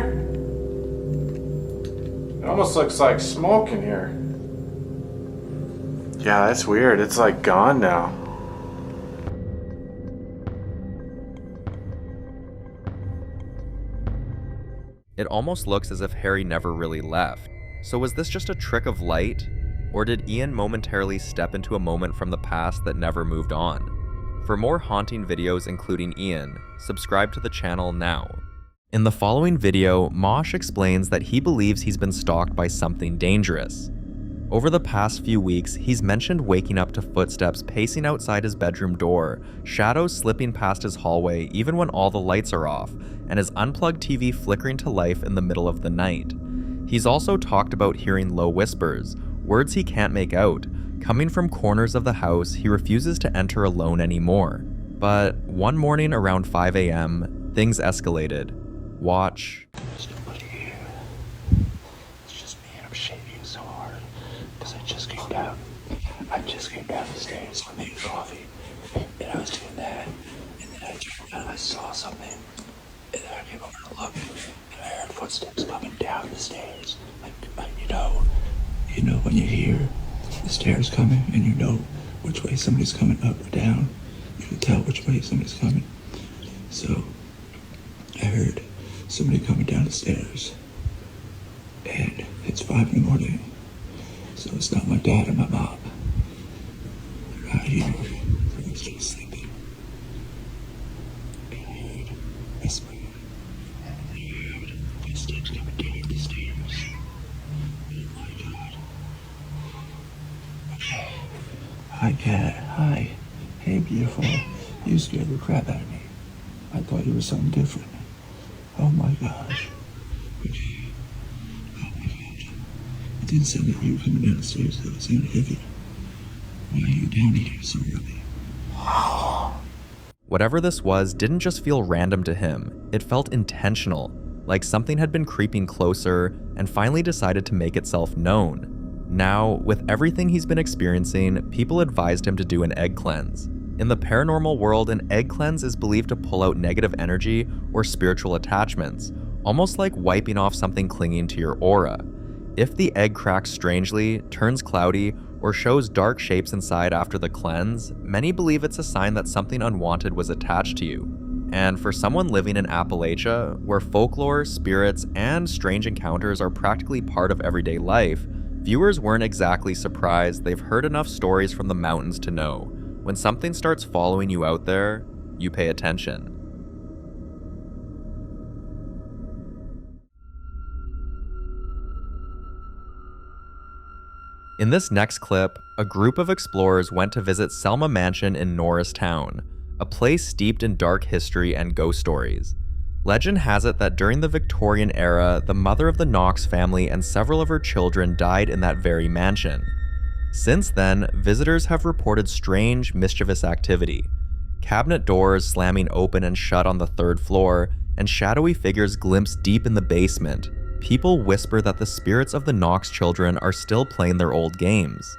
It almost looks like smoke in here. Yeah, that's weird. It's like gone now. It almost looks as if Harry never really left. So was this just a trick of light? Or did Ian momentarily step into a moment from the past that never moved on? For more haunting videos including Ian, subscribe to the channel now. In the following video, Mosh explains that he believes he's been stalked by something dangerous. Over the past few weeks, he's mentioned waking up to footsteps pacing outside his bedroom door, shadows slipping past his hallway even when all the lights are off, and his unplugged TV flickering to life in the middle of the night. He's also talked about hearing low whispers, words he can't make out, coming from corners of the house he refuses to enter alone anymore. But one morning around 5 a.m., things escalated. Watch. There's nobody here. It's just me and I'm shaking so hard because I just came down the stairs to make coffee, and I was doing that, and then I turned around and I saw something, and then I came over to look, and I heard footsteps coming down the stairs. Like you know when you hear the stairs coming and you know which way somebody's coming, up or down. You can tell which way somebody's coming. So I heard somebody coming down the stairs, and it's 5 in the morning, so it's not my dad or my mom. They're not here. They're still sleeping. I heard whispering. I heard footsteps coming down the stairs. Oh my God. Okay. Hi, cat. Hi. Hey, beautiful. You scared the crap out of me. I thought you were something different. Oh my gosh. Okay. Oh my gosh. It didn't sound like you were coming downstairs though. It sounded heavy. Why are you down here so early? Whatever this was didn't just feel random to him, it felt intentional, like something had been creeping closer and finally decided to make itself known. Now, with everything he's been experiencing, people advised him to do an egg cleanse. In the paranormal world, an egg cleanse is believed to pull out negative energy or spiritual attachments, almost like wiping off something clinging to your aura. If the egg cracks strangely, turns cloudy, or shows dark shapes inside after the cleanse, many believe it's a sign that something unwanted was attached to you. And for someone living in Appalachia, where folklore, spirits, and strange encounters are practically part of everyday life, viewers weren't exactly surprised. They've heard enough stories from the mountains to know, when something starts following you out there, you pay attention. In this next clip, a group of explorers went to visit Selma Mansion in Norristown, a place steeped in dark history and ghost stories. Legend has it that during the Victorian era, the mother of the Knox family and several of her children died in that very mansion. Since then, visitors have reported strange, mischievous activity. Cabinet doors slamming open and shut on the 3rd floor, and shadowy figures glimpsed deep in the basement. People whisper that the spirits of the Knox children are still playing their old games.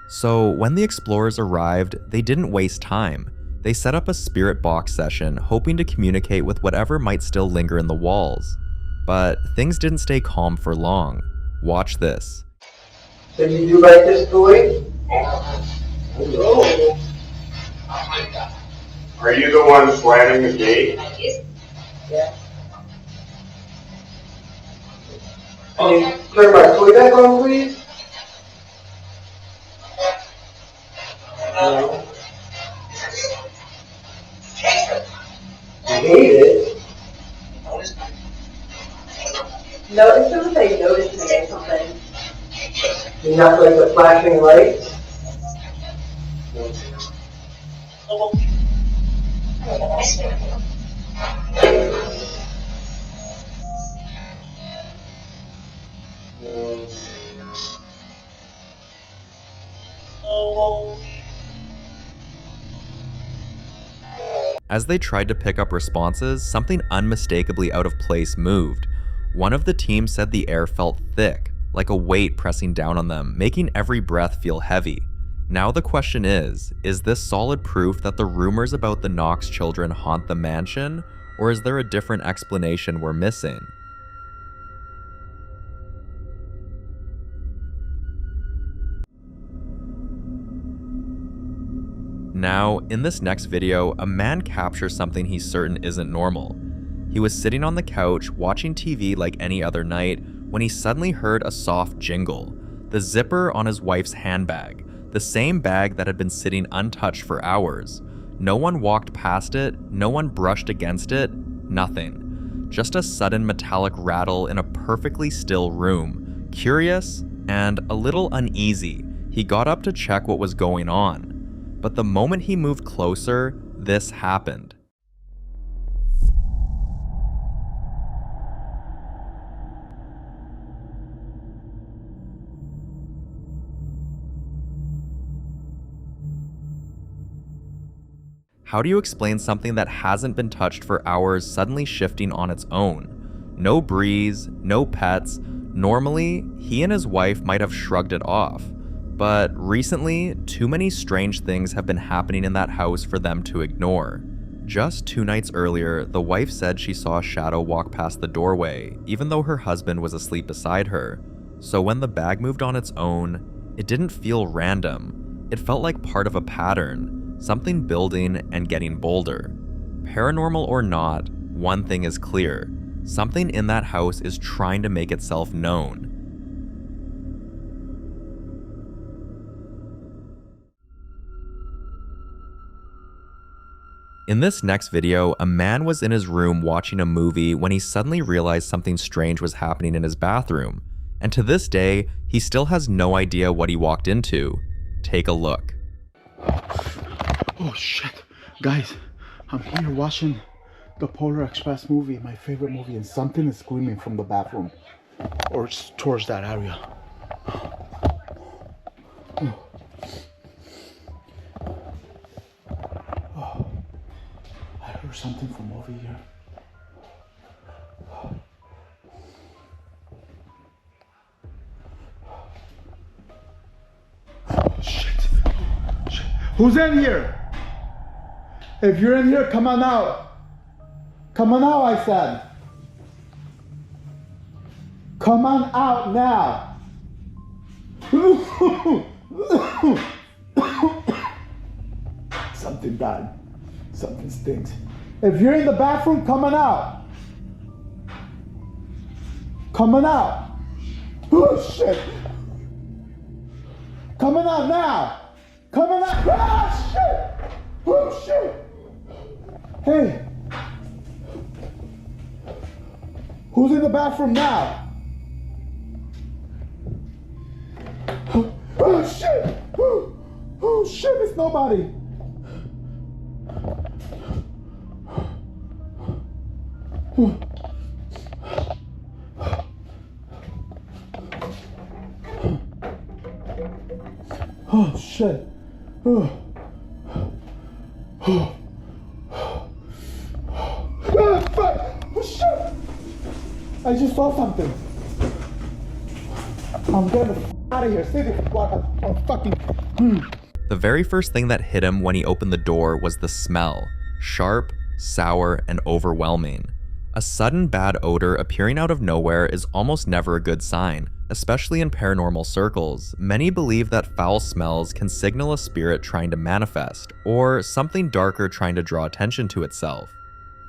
So when the explorers arrived, they didn't waste time. They set up a spirit box session, hoping to communicate with whatever might still linger in the walls. But things didn't stay calm for long. Watch this. So did you write this story? Hello. Are you the one slamming the gate? Yeah. Can you turn my toy back on, please? No. You hate it? No, it feels like you noticed me or something. You not like the flashing lights? As they tried to pick up responses, something unmistakably out of place moved. One of the team said the air felt thick, like a weight pressing down on them, making every breath feel heavy. Now the question is this solid proof that the rumors about the Knox children haunt the mansion, or is there a different explanation we're missing? Now, in this next video, a man captures something he's certain isn't normal. He was sitting on the couch watching TV like any other night when he suddenly heard a soft jingle. The zipper on his wife's handbag, the same bag that had been sitting untouched for hours. No one walked past it, no one brushed against it, nothing. Just a sudden metallic rattle in a perfectly still room. Curious and a little uneasy, he got up to check what was going on. But the moment he moved closer, this happened. How do you explain something that hasn't been touched for hours suddenly shifting on its own? No breeze, no pets. Normally, he and his wife might have shrugged it off. But recently, too many strange things have been happening in that house for them to ignore. Just 2 nights earlier, the wife said she saw a shadow walk past the doorway, even though her husband was asleep beside her. So when the bag moved on its own, it didn't feel random. It felt like part of a pattern, something building and getting bolder. Paranormal or not, one thing is clear. Something in that house is trying to make itself known. In this next video, a man was in his room watching a movie when he suddenly realized something strange was happening in his bathroom. And to this day, he still has no idea what he walked into. Take a look. Oh shit. Guys, I'm here watching the Polar Express movie, my favorite movie, and something is screaming from the bathroom or towards that area. I heard something from over here. Shit. Who's in here? If you're in here, come on out. Come on out, I said. Come on out now. Something died. Something stinks. If you're in the bathroom, come on out. Come on out. Oh shit. Come on out now. Come on out. Ah shit. Oh shit. Hey. Who's in the bathroom now? Oh shit. Oh shit, it's nobody. Oh shit. Oh. Ah, fuck. Oh shit. I just saw something. I'm getting the out of here. Stay the fucking. The very first thing that hit him when he opened the door was the smell. Sharp, sour, and overwhelming. A sudden bad odor appearing out of nowhere is almost never a good sign, especially in paranormal circles. Many believe that foul smells can signal a spirit trying to manifest, or something darker trying to draw attention to itself.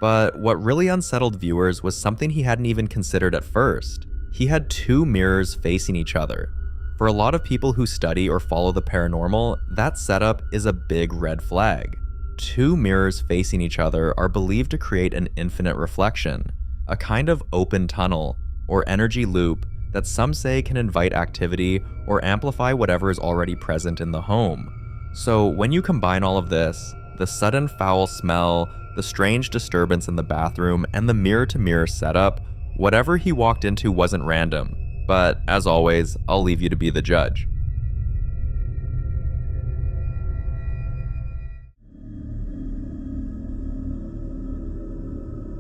But what really unsettled viewers was something he hadn't even considered at first. He had two mirrors facing each other. For a lot of people who study or follow the paranormal, that setup is a big red flag. Two mirrors facing each other are believed to create an infinite reflection, a kind of open tunnel or energy loop that some say can invite activity or amplify whatever is already present in the home. So when you combine all of this, the sudden foul smell, the strange disturbance in the bathroom, and the mirror-to-mirror setup, whatever he walked into wasn't random. But as always, I'll leave you to be the judge.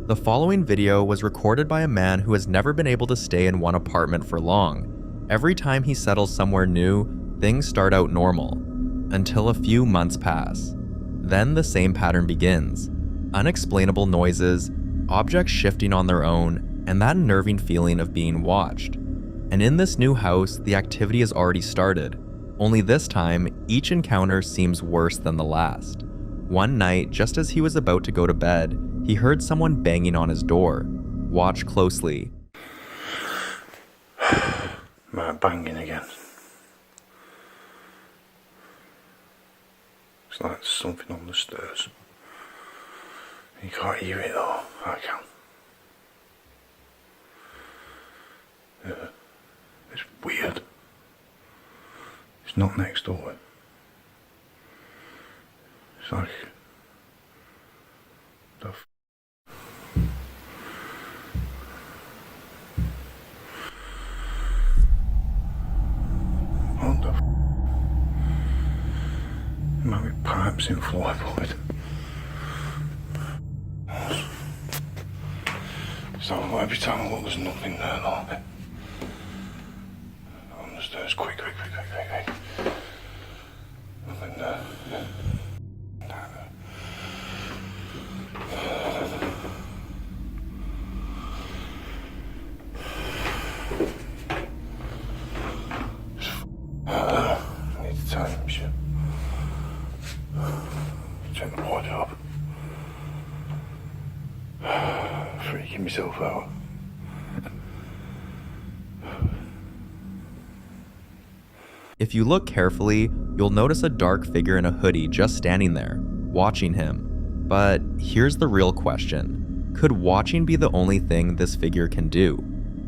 The following video was recorded by a man who has never been able to stay in one apartment for long. Every time he settles somewhere new, things start out normal, until a few months pass. Then the same pattern begins. Unexplainable noises, objects shifting on their own, and that unnerving feeling of being watched. And in this new house, the activity has already started. Only this time, each encounter seems worse than the last. One night, just as he was about to go to bed, he heard someone banging on his door. Watch closely. Man, banging again. It's like something on the stairs. You can't hear it though. I can. Yeah. It's weird. It's not next door. It's like the what the might be pipes in floorboard. So every time I look, there's nothing there though. On the stairs, quick. Nothing there. I need to tie some shit. Turn the water up. Freaking myself out. If you look carefully, you'll notice a dark figure in a hoodie just standing there, watching him. But here's the real question. Could watching be the only thing this figure can do?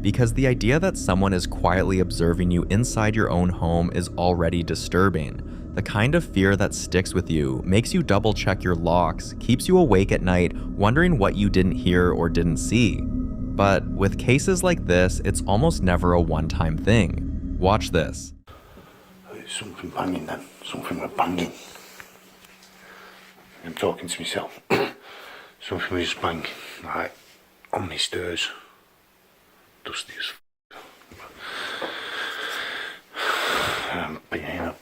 Because the idea that someone is quietly observing you inside your own home is already disturbing. The kind of fear that sticks with you, makes you double check your locks, keeps you awake at night wondering what you didn't hear or didn't see. But with cases like this, it's almost never a one-time thing. Watch this. Something banging then. Something was banging. I'm talking to myself. Something was just banging. Like, on my stairs. Dusty as I'm being a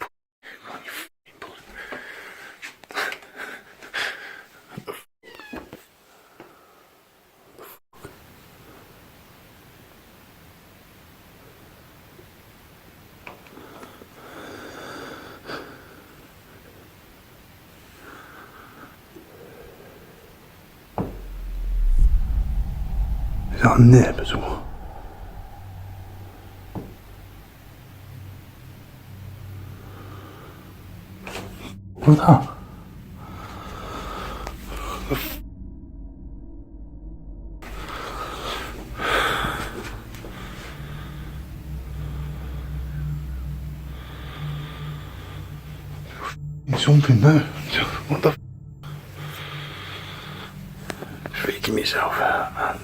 Is that a nib as well? What's that? Something there. What the? Freaking myself out, man.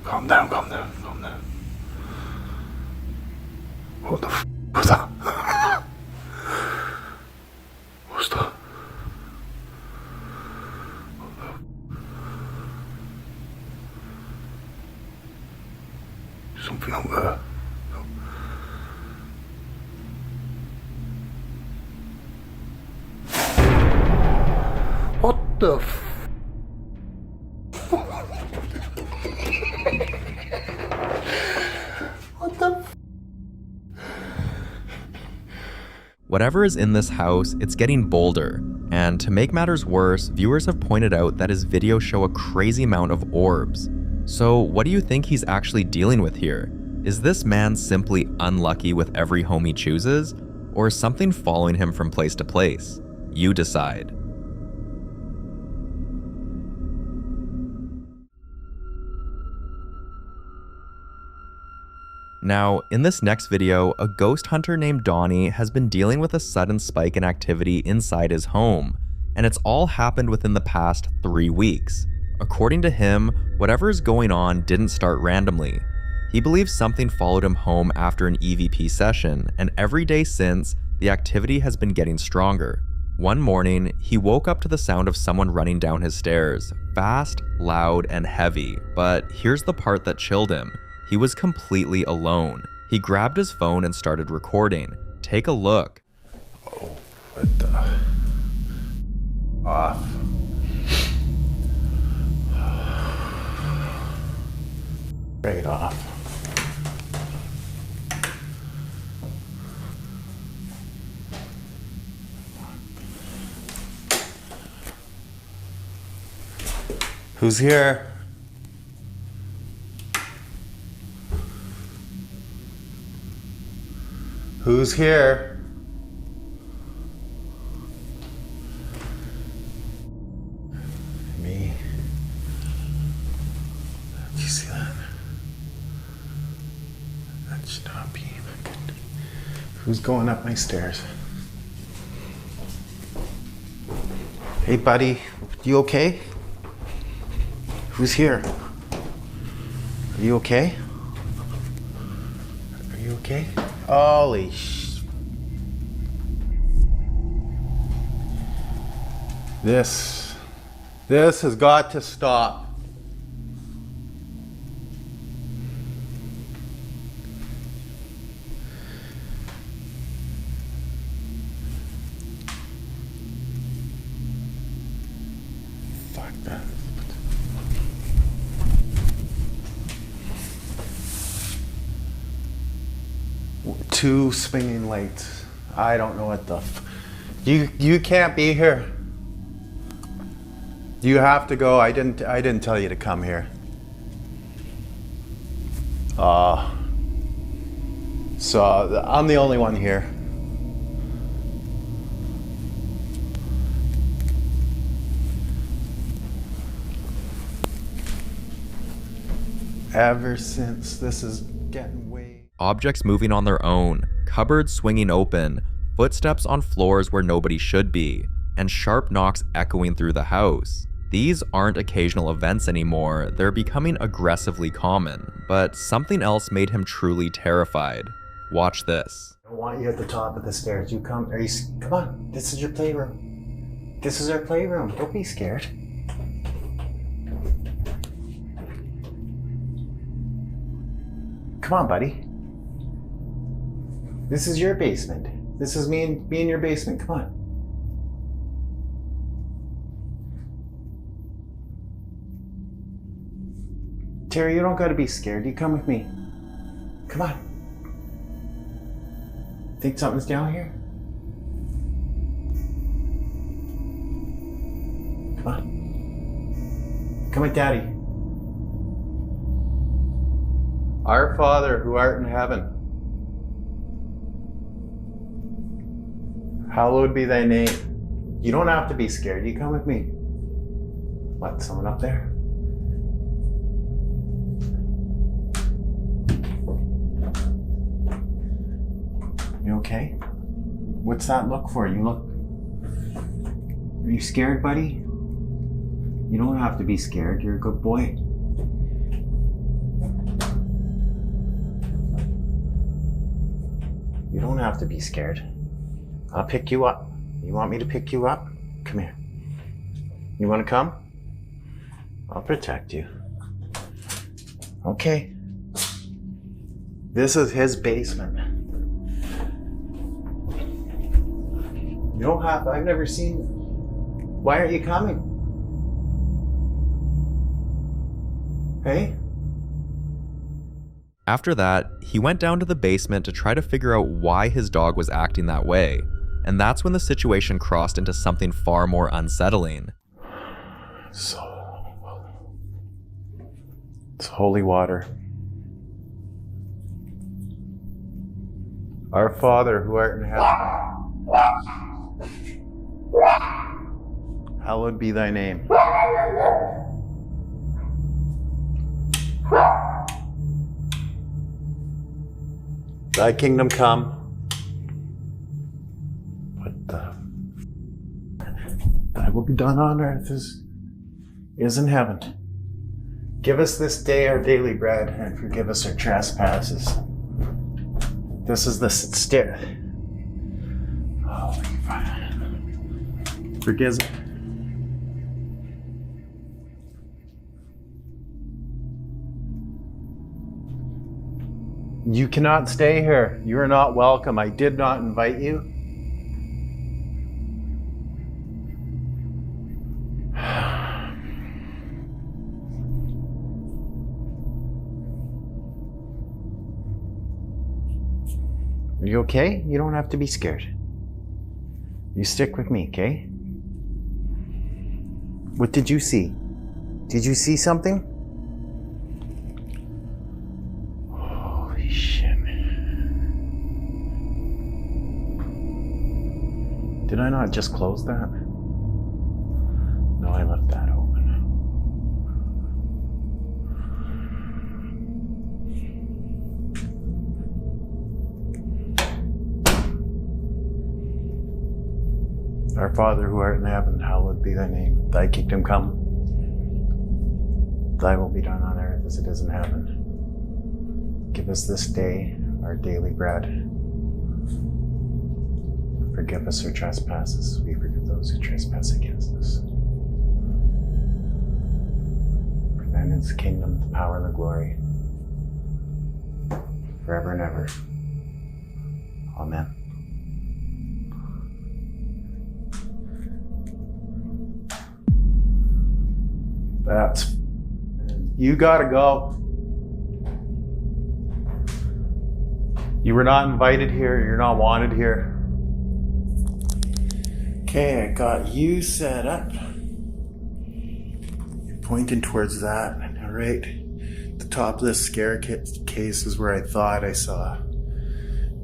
Calm down. What the f was that? What's that? Something up there. What the f? Whatever is in this house, it's getting bolder. And to make matters worse, viewers have pointed out that his videos show a crazy amount of orbs. So what do you think he's actually dealing with here? Is this man simply unlucky with every home he chooses? Or is something following him from place to place? You decide. Now, in this next video, a ghost hunter named Donnie has been dealing with a sudden spike in activity inside his home, and it's all happened within the past 3 weeks. According to him, whatever is going on didn't start randomly. He believes something followed him home after an EVP session, and every day since, the activity has been getting stronger. One morning, he woke up to the sound of someone running down his stairs, fast, loud, and heavy, but here's the part that chilled him. He was completely alone. He grabbed his phone and started recording. Take a look. Oh, what the? Off. Right off. Who's here? Who's here? Me. Do you see that? That should not be good. Who's going up my stairs? Hey, buddy. You okay? Who's here? Are you okay? Are you okay? Holy sh... This has got to stop. Fuck that. Two swinging lights. I don't know what the you can't be here. You have to go. I didn't tell you to come here. So I'm the only one here. ever since. This is getting way... Objects moving on their own, cupboards swinging open, footsteps on floors where nobody should be, and sharp knocks echoing through the house. These aren't occasional events anymore, they're becoming aggressively common, but something else made him truly terrified. Watch this. I want you at the top of the stairs. You come, come on, this is your playroom. This is our playroom, don't be scared. Come on, buddy. This is your basement. This is me in your basement, come on. Terry, you don't gotta be scared. You come with me. Come on. Think something's down here? Come on. Come with Daddy. Our Father who art in heaven, hallowed be thy name. You don't have to be scared. You come with me. What, someone up there? You okay? What's that look for? You look... Are you scared, buddy? You don't have to be scared. You're a good boy. You don't have to be scared. I'll pick you up. You want me to pick you up? Come here. You want to come? I'll protect you. Okay. This is his basement. You don't have to. I've never seen... Why aren't you coming? Hey? After that, he went down to the basement to try to figure out why his dog was acting that way, and that's when the situation crossed into something far more unsettling. So... It's holy water. Our Father who art in heaven, hallowed be thy name. Thy kingdom come. What the? Thy will be done on earth as is in heaven. Give us this day our daily bread, and forgive us our trespasses. This is the stair. Holy Father. Forgive. You cannot stay here. You are not welcome. I did not invite you. Are you okay? You don't have to be scared. You stick with me, okay? What did you see? Did you see something? Holy shit, man. Did I not just close that? No, I left that open. Our Father who art in heaven, hallowed be thy name. Thy kingdom come. Thy will be done on earth as it is in heaven. Give us this day our daily bread. Forgive us our trespasses. We forgive those who trespass against us. For thine is the kingdom, the power, and the glory, forever and ever. Amen. That's... You gotta go. You were not invited here. You're not wanted here. Okay, I got you set up. You're pointing towards that. All right. The top of this scare case is where I thought I saw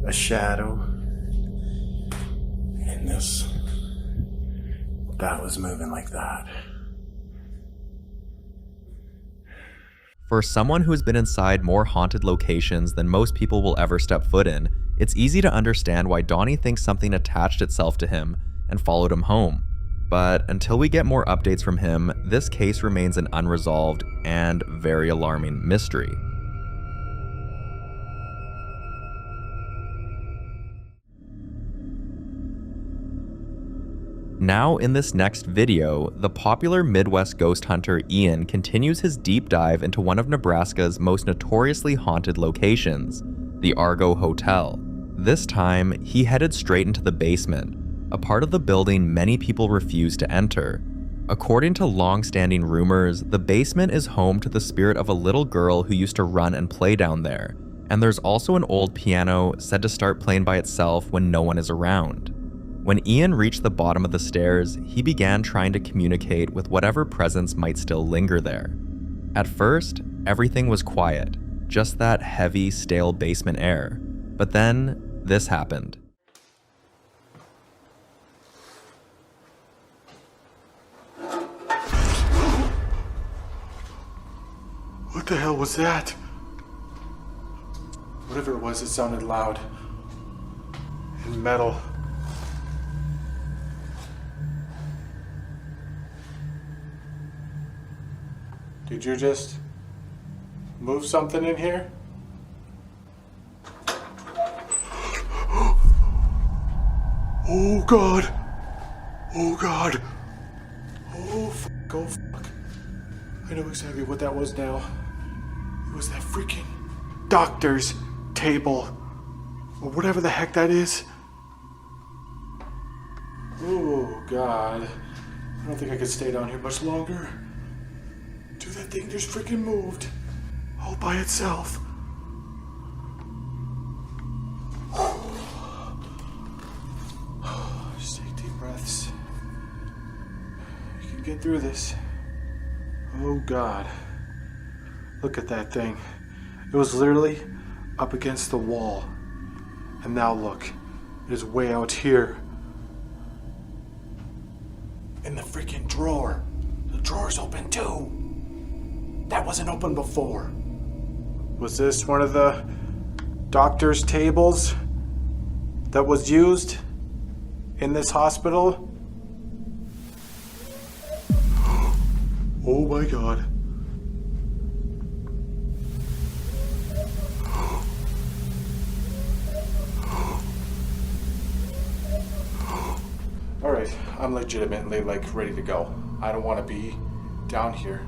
a shadow. And this... That was moving like that. For someone who has been inside more haunted locations than most people will ever step foot in, it's easy to understand why Donnie thinks something attached itself to him and followed him home. But until we get more updates from him, this case remains an unresolved and very alarming mystery. Now in this next video, the popular Midwest ghost hunter Ian continues his deep dive into one of Nebraska's most notoriously haunted locations, the Argo Hotel. This time, he headed straight into the basement, a part of the building many people refuse to enter. According to long-standing rumors, the basement is home to the spirit of a little girl who used to run and play down there, and there's also an old piano said to start playing by itself when no one is around. When Ian reached the bottom of the stairs, he began trying to communicate with whatever presence might still linger there. At first, everything was quiet, just that heavy, stale basement air. But then, this happened. What the hell was that? Whatever it was, it sounded loud. And metal. Did you just move something in here? Oh God! Oh God! Oh fuck! Oh fuck! I know exactly what that was now. It was that freaking doctor's table, or whatever the heck that is. Oh God! I don't think I could stay down here much longer. Dude, that thing just freaking moved all by itself. Just take deep breaths. You can get through this. Oh God. Look at that thing. It was literally up against the wall. And now look, it is way out here. In the freaking drawer. The drawer's open too. That wasn't open before. Was this one of the doctor's tables that was used in this hospital? Oh my God. All right, I'm legitimately ready to go. I don't want to be down here.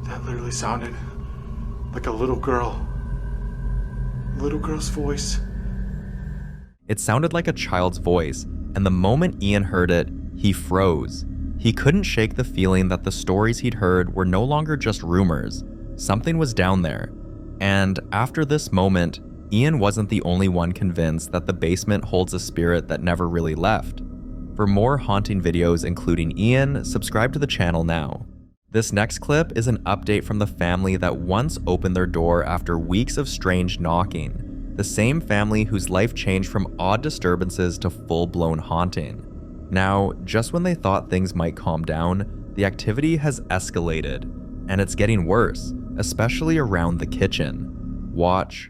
That literally sounded like a little girl. A little girl's voice. It sounded like a child's voice, and the moment Ian heard it, he froze. He couldn't shake the feeling that the stories he'd heard were no longer just rumors. Something was down there. And after this moment, Ian wasn't the only one convinced that the basement holds a spirit that never really left. For more haunting videos including Ian, subscribe to the channel now. This next clip is an update from the family that once opened their door after weeks of strange knocking. The same family whose life changed from odd disturbances to full-blown haunting. Now, just when they thought things might calm down, the activity has escalated, and it's getting worse, especially around the kitchen. Watch.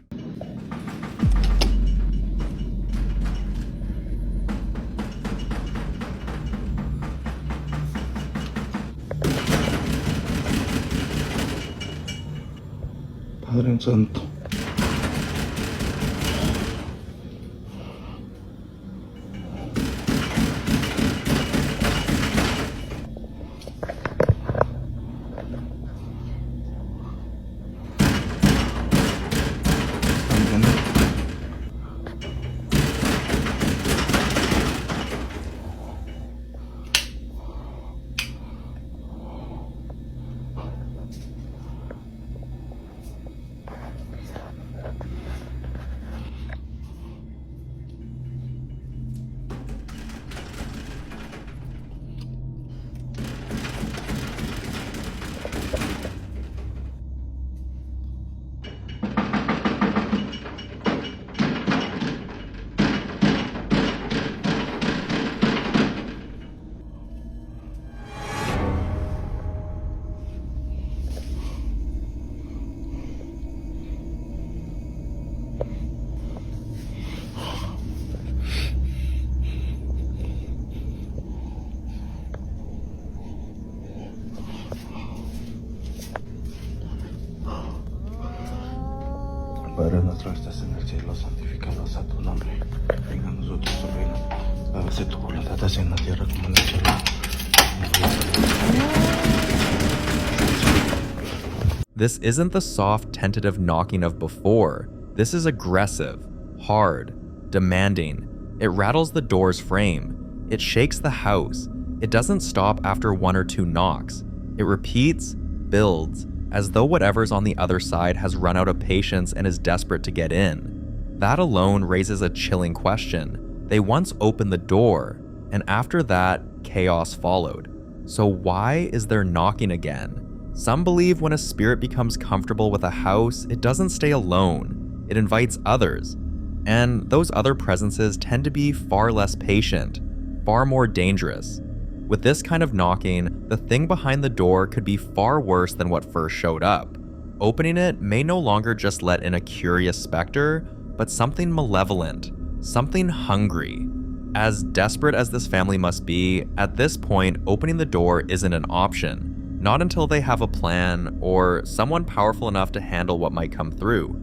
Padre Santo. lo santificado sea tu nombre. Venga a nosotros tu reino. Hágase tu voluntad así en la tierra como en el cielo. This isn't the soft, tentative knocking of before. This is aggressive, hard, demanding. It rattles the door's frame. It shakes the house. It doesn't stop after 1 or 2 knocks. It repeats, builds, as though whatever's on the other side has run out of patience and is desperate to get in. That alone raises a chilling question. They once opened the door, and after that, chaos followed. So why is there knocking again? Some believe when a spirit becomes comfortable with a house, it doesn't stay alone. It invites others. And those other presences tend to be far less patient, far more dangerous. With this kind of knocking, the thing behind the door could be far worse than what first showed up. Opening it may no longer just let in a curious specter, but something malevolent, something hungry. As desperate as this family must be, at this point, opening the door isn't an option. Not until they have a plan or someone powerful enough to handle what might come through.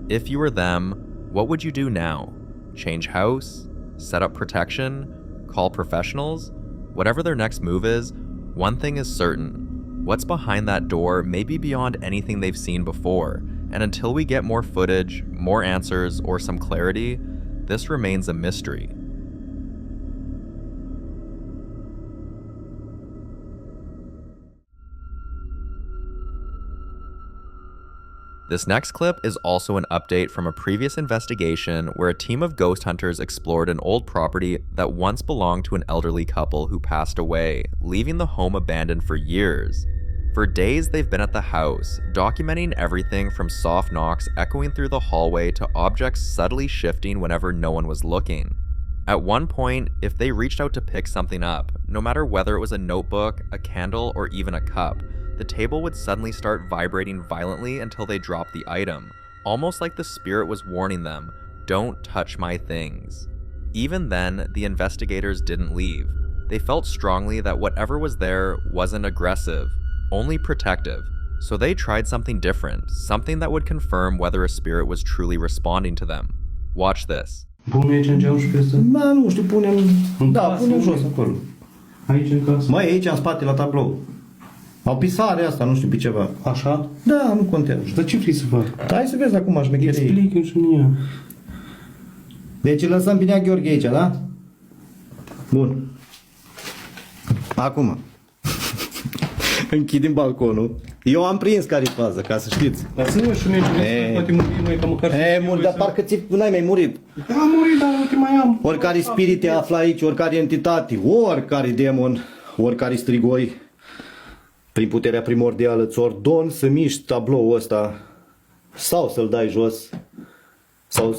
If you were them, what would you do now? Change house? Set up protection? Call professionals? Whatever their next move is, one thing is certain. What's behind that door may be beyond anything they've seen before, and until we get more footage, more answers, or some clarity, this remains a mystery. This next clip is also an update from a previous investigation where a team of ghost hunters explored an old property that once belonged to an elderly couple who passed away, leaving the home abandoned for years. For days they've been at the house, documenting everything from soft knocks echoing through the hallway to objects subtly shifting whenever no one was looking. At one point, if they reached out to pick something up, no matter whether it was a notebook, a candle, or even a cup, the table would suddenly start vibrating violently until they dropped the item, almost like the spirit was warning them, "Don't touch my things." Even then, the investigators didn't leave. They felt strongly that whatever was there wasn't aggressive, only protective. So they tried something different, something that would confirm whether a spirit was truly responding to them. Watch this. Punem aici în geam și pe ăsta? Da, nu știu, punem... Da, punem jos acolo. Aici în casă? Mai aici, în spate, la tablou. Au pisare asta, nu știu pe ceva. Așa? Da, nu contează. Dar ce vrei să fac? Hai să vezi acum șmecherie. Explică-mi și mie. Deci îl lăsăm pe Nea Gheorghe aici, da? Bun. Acum. Închidem balconul. Eu am prins care-i faza, ca să știți. Lasă-mă și merge, poate muri mai ca măcar... Muri, dar parcă n-ai mai murit. Am murit, dar nu te mai am. Oricare spirit te află aici, oricare entitate, oricare demon, oricare strigoi, prin puterea primordială, îți ordon să miști tabloul ăsta sau să-l dai jos sau...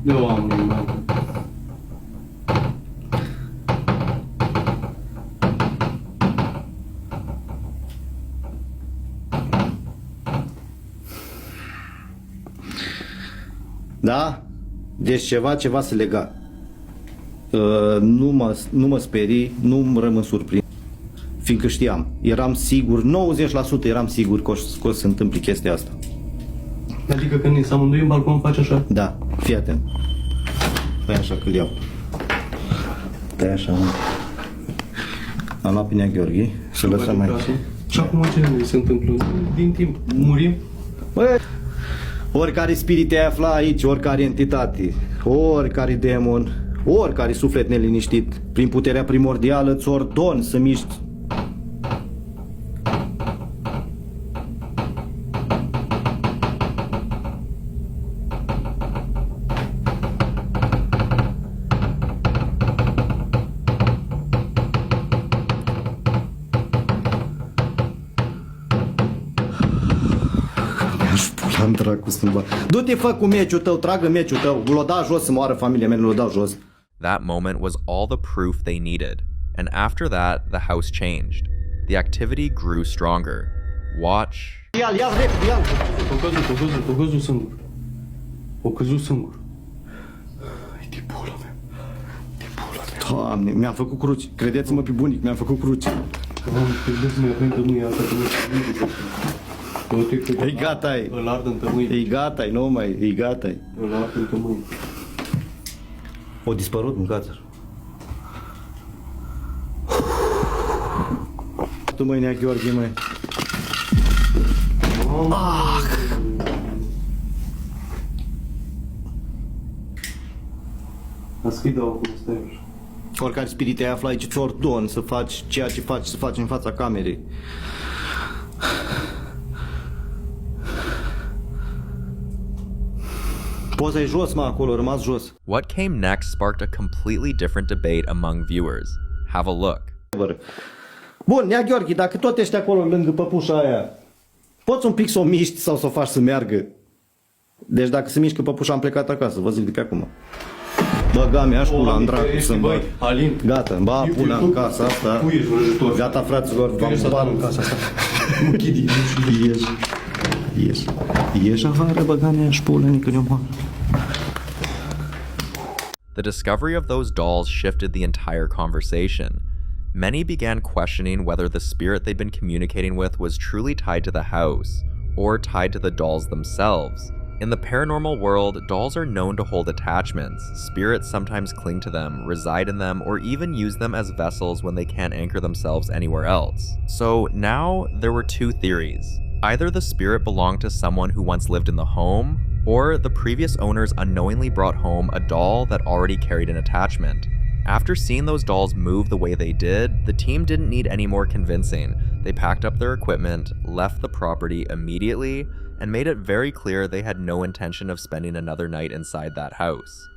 Eu am nimic. Da? Deci ceva se lega. Nu mă sperii, nu rămân surprins. Fiindcă știam, eram sigur, 90% eram sigur că o să se întâmple chestia asta. Adică când ne amândoi în balcon faci așa? Da, fii atent. Stai așa că-l iau. Stai așa. Am luat pe Nea Gheorghe să lăsăm aici. Și acum ce se întâmplă? Din timp murim? Băi, oricare spirit te afla aici, oricare entitate, oricare demon, oricare suflet neliniștit, prin puterea primordială îți ordon să miști. Du-te, fă cu meciul tău, tragă meciul tău, l-o da jos să moară familia mea, l-o dau jos. That moment was all the proof they needed, and after that, the house changed. The activity grew stronger. Watch. Ia-l repede, ia-l. O căzut singur. O căzut singur. Hai de pula mea. De pula mea. Doamne, mi-am făcut cruci. Credeți-mă pe bunic, mi-am făcut cruci. E gata, e gata, nu mai, e gata. O dispărut, mâncați-l. Tu măi, Nea Gheorghe, măi. Oricare spirit ai afla aici, ți ordon să faci ceea ce faci, să faci în fața camerei. Poza e jos, mă, acolo, rămas jos. What came next sparked a completely different debate among viewers. Have a look. Bun, Nea Gheorghe, dacă tot ești acolo lângă păpușa aia, poți un pic să o miști sau să o faci să meargă? Deci dacă se mișcă păpușa, am plecat acasă, vă zic de pe acum. Băga mea, aș pula în dracu să-mi bag. Gata, ba, pula în casa asta. Gata, fraților, v-am ban în casa asta. Ieși afară, băga mea, aș pula, nică ne omoară. The discovery of those dolls shifted the entire conversation. Many began questioning whether the spirit they'd been communicating with was truly tied to the house, or tied to the dolls themselves. In the paranormal world, dolls are known to hold attachments. Spirits sometimes cling to them, reside in them, or even use them as vessels when they can't anchor themselves anywhere else. So now, there were two theories. Either the spirit belonged to someone who once lived in the home, or the previous owners unknowingly brought home a doll that already carried an attachment. After seeing those dolls move the way they did, the team didn't need any more convincing. They packed up their equipment, left the property immediately, and made it very clear they had no intention of spending another night inside that house.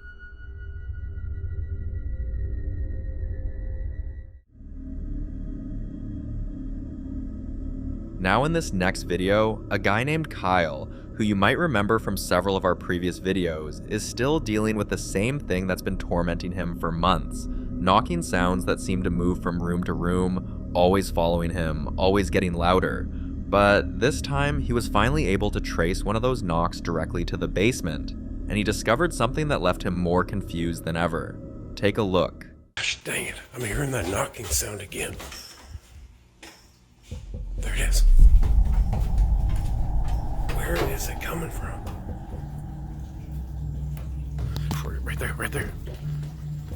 Now in this next video, a guy named Kyle, who you might remember from several of our previous videos, is still dealing with the same thing that's been tormenting him for months. Knocking sounds that seem to move from room to room, always following him, always getting louder. But this time, he was finally able to trace one of those knocks directly to the basement, and he discovered something that left him more confused than ever. Take a look. Gosh dang it, I'm hearing that knocking sound again. There it is. Where is it coming from? Right there, right there.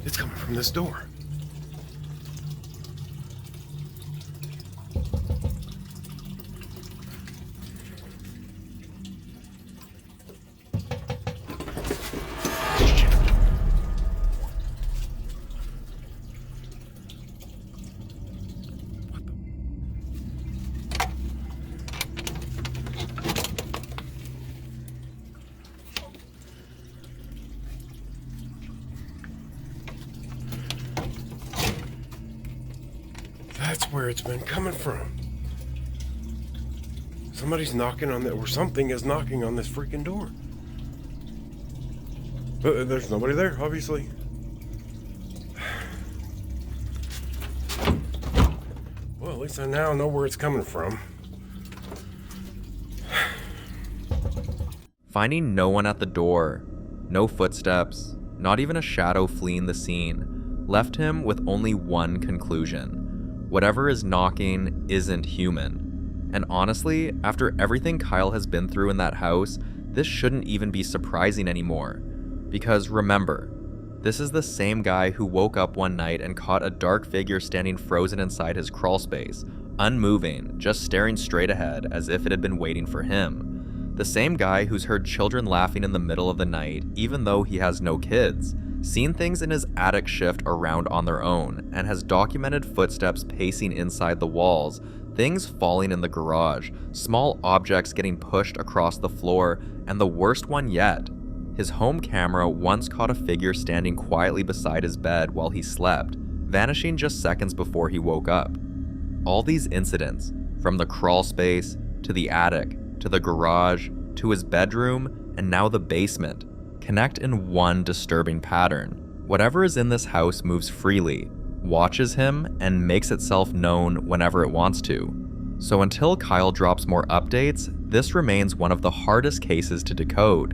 It's coming from this door. That's where it's been coming from. Somebody's knocking on that, or something is knocking on this freaking door. But there's nobody there, obviously. Well, at least I now know where it's coming from. Finding no one at the door, no footsteps, not even a shadow fleeing the scene, left him with only one conclusion. Whatever is knocking isn't human. And honestly, after everything Kyle has been through in that house, this shouldn't even be surprising anymore. Because remember, this is the same guy who woke up one night and caught a dark figure standing frozen inside his crawl space, unmoving, just staring straight ahead as if it had been waiting for him. The same guy who's heard children laughing in the middle of the night, even though he has no kids, seen things in his attic shift around on their own, and has documented footsteps pacing inside the walls, things falling in the garage, small objects getting pushed across the floor, and the worst one yet, his home camera once caught a figure standing quietly beside his bed while he slept, vanishing just seconds before he woke up. All these incidents, from the crawl space, to the attic, to the garage, to his bedroom, and now the basement, connect in one disturbing pattern. Whatever is in this house moves freely, watches him, and makes itself known whenever it wants to. So until Kyle drops more updates, this remains one of the hardest cases to decode.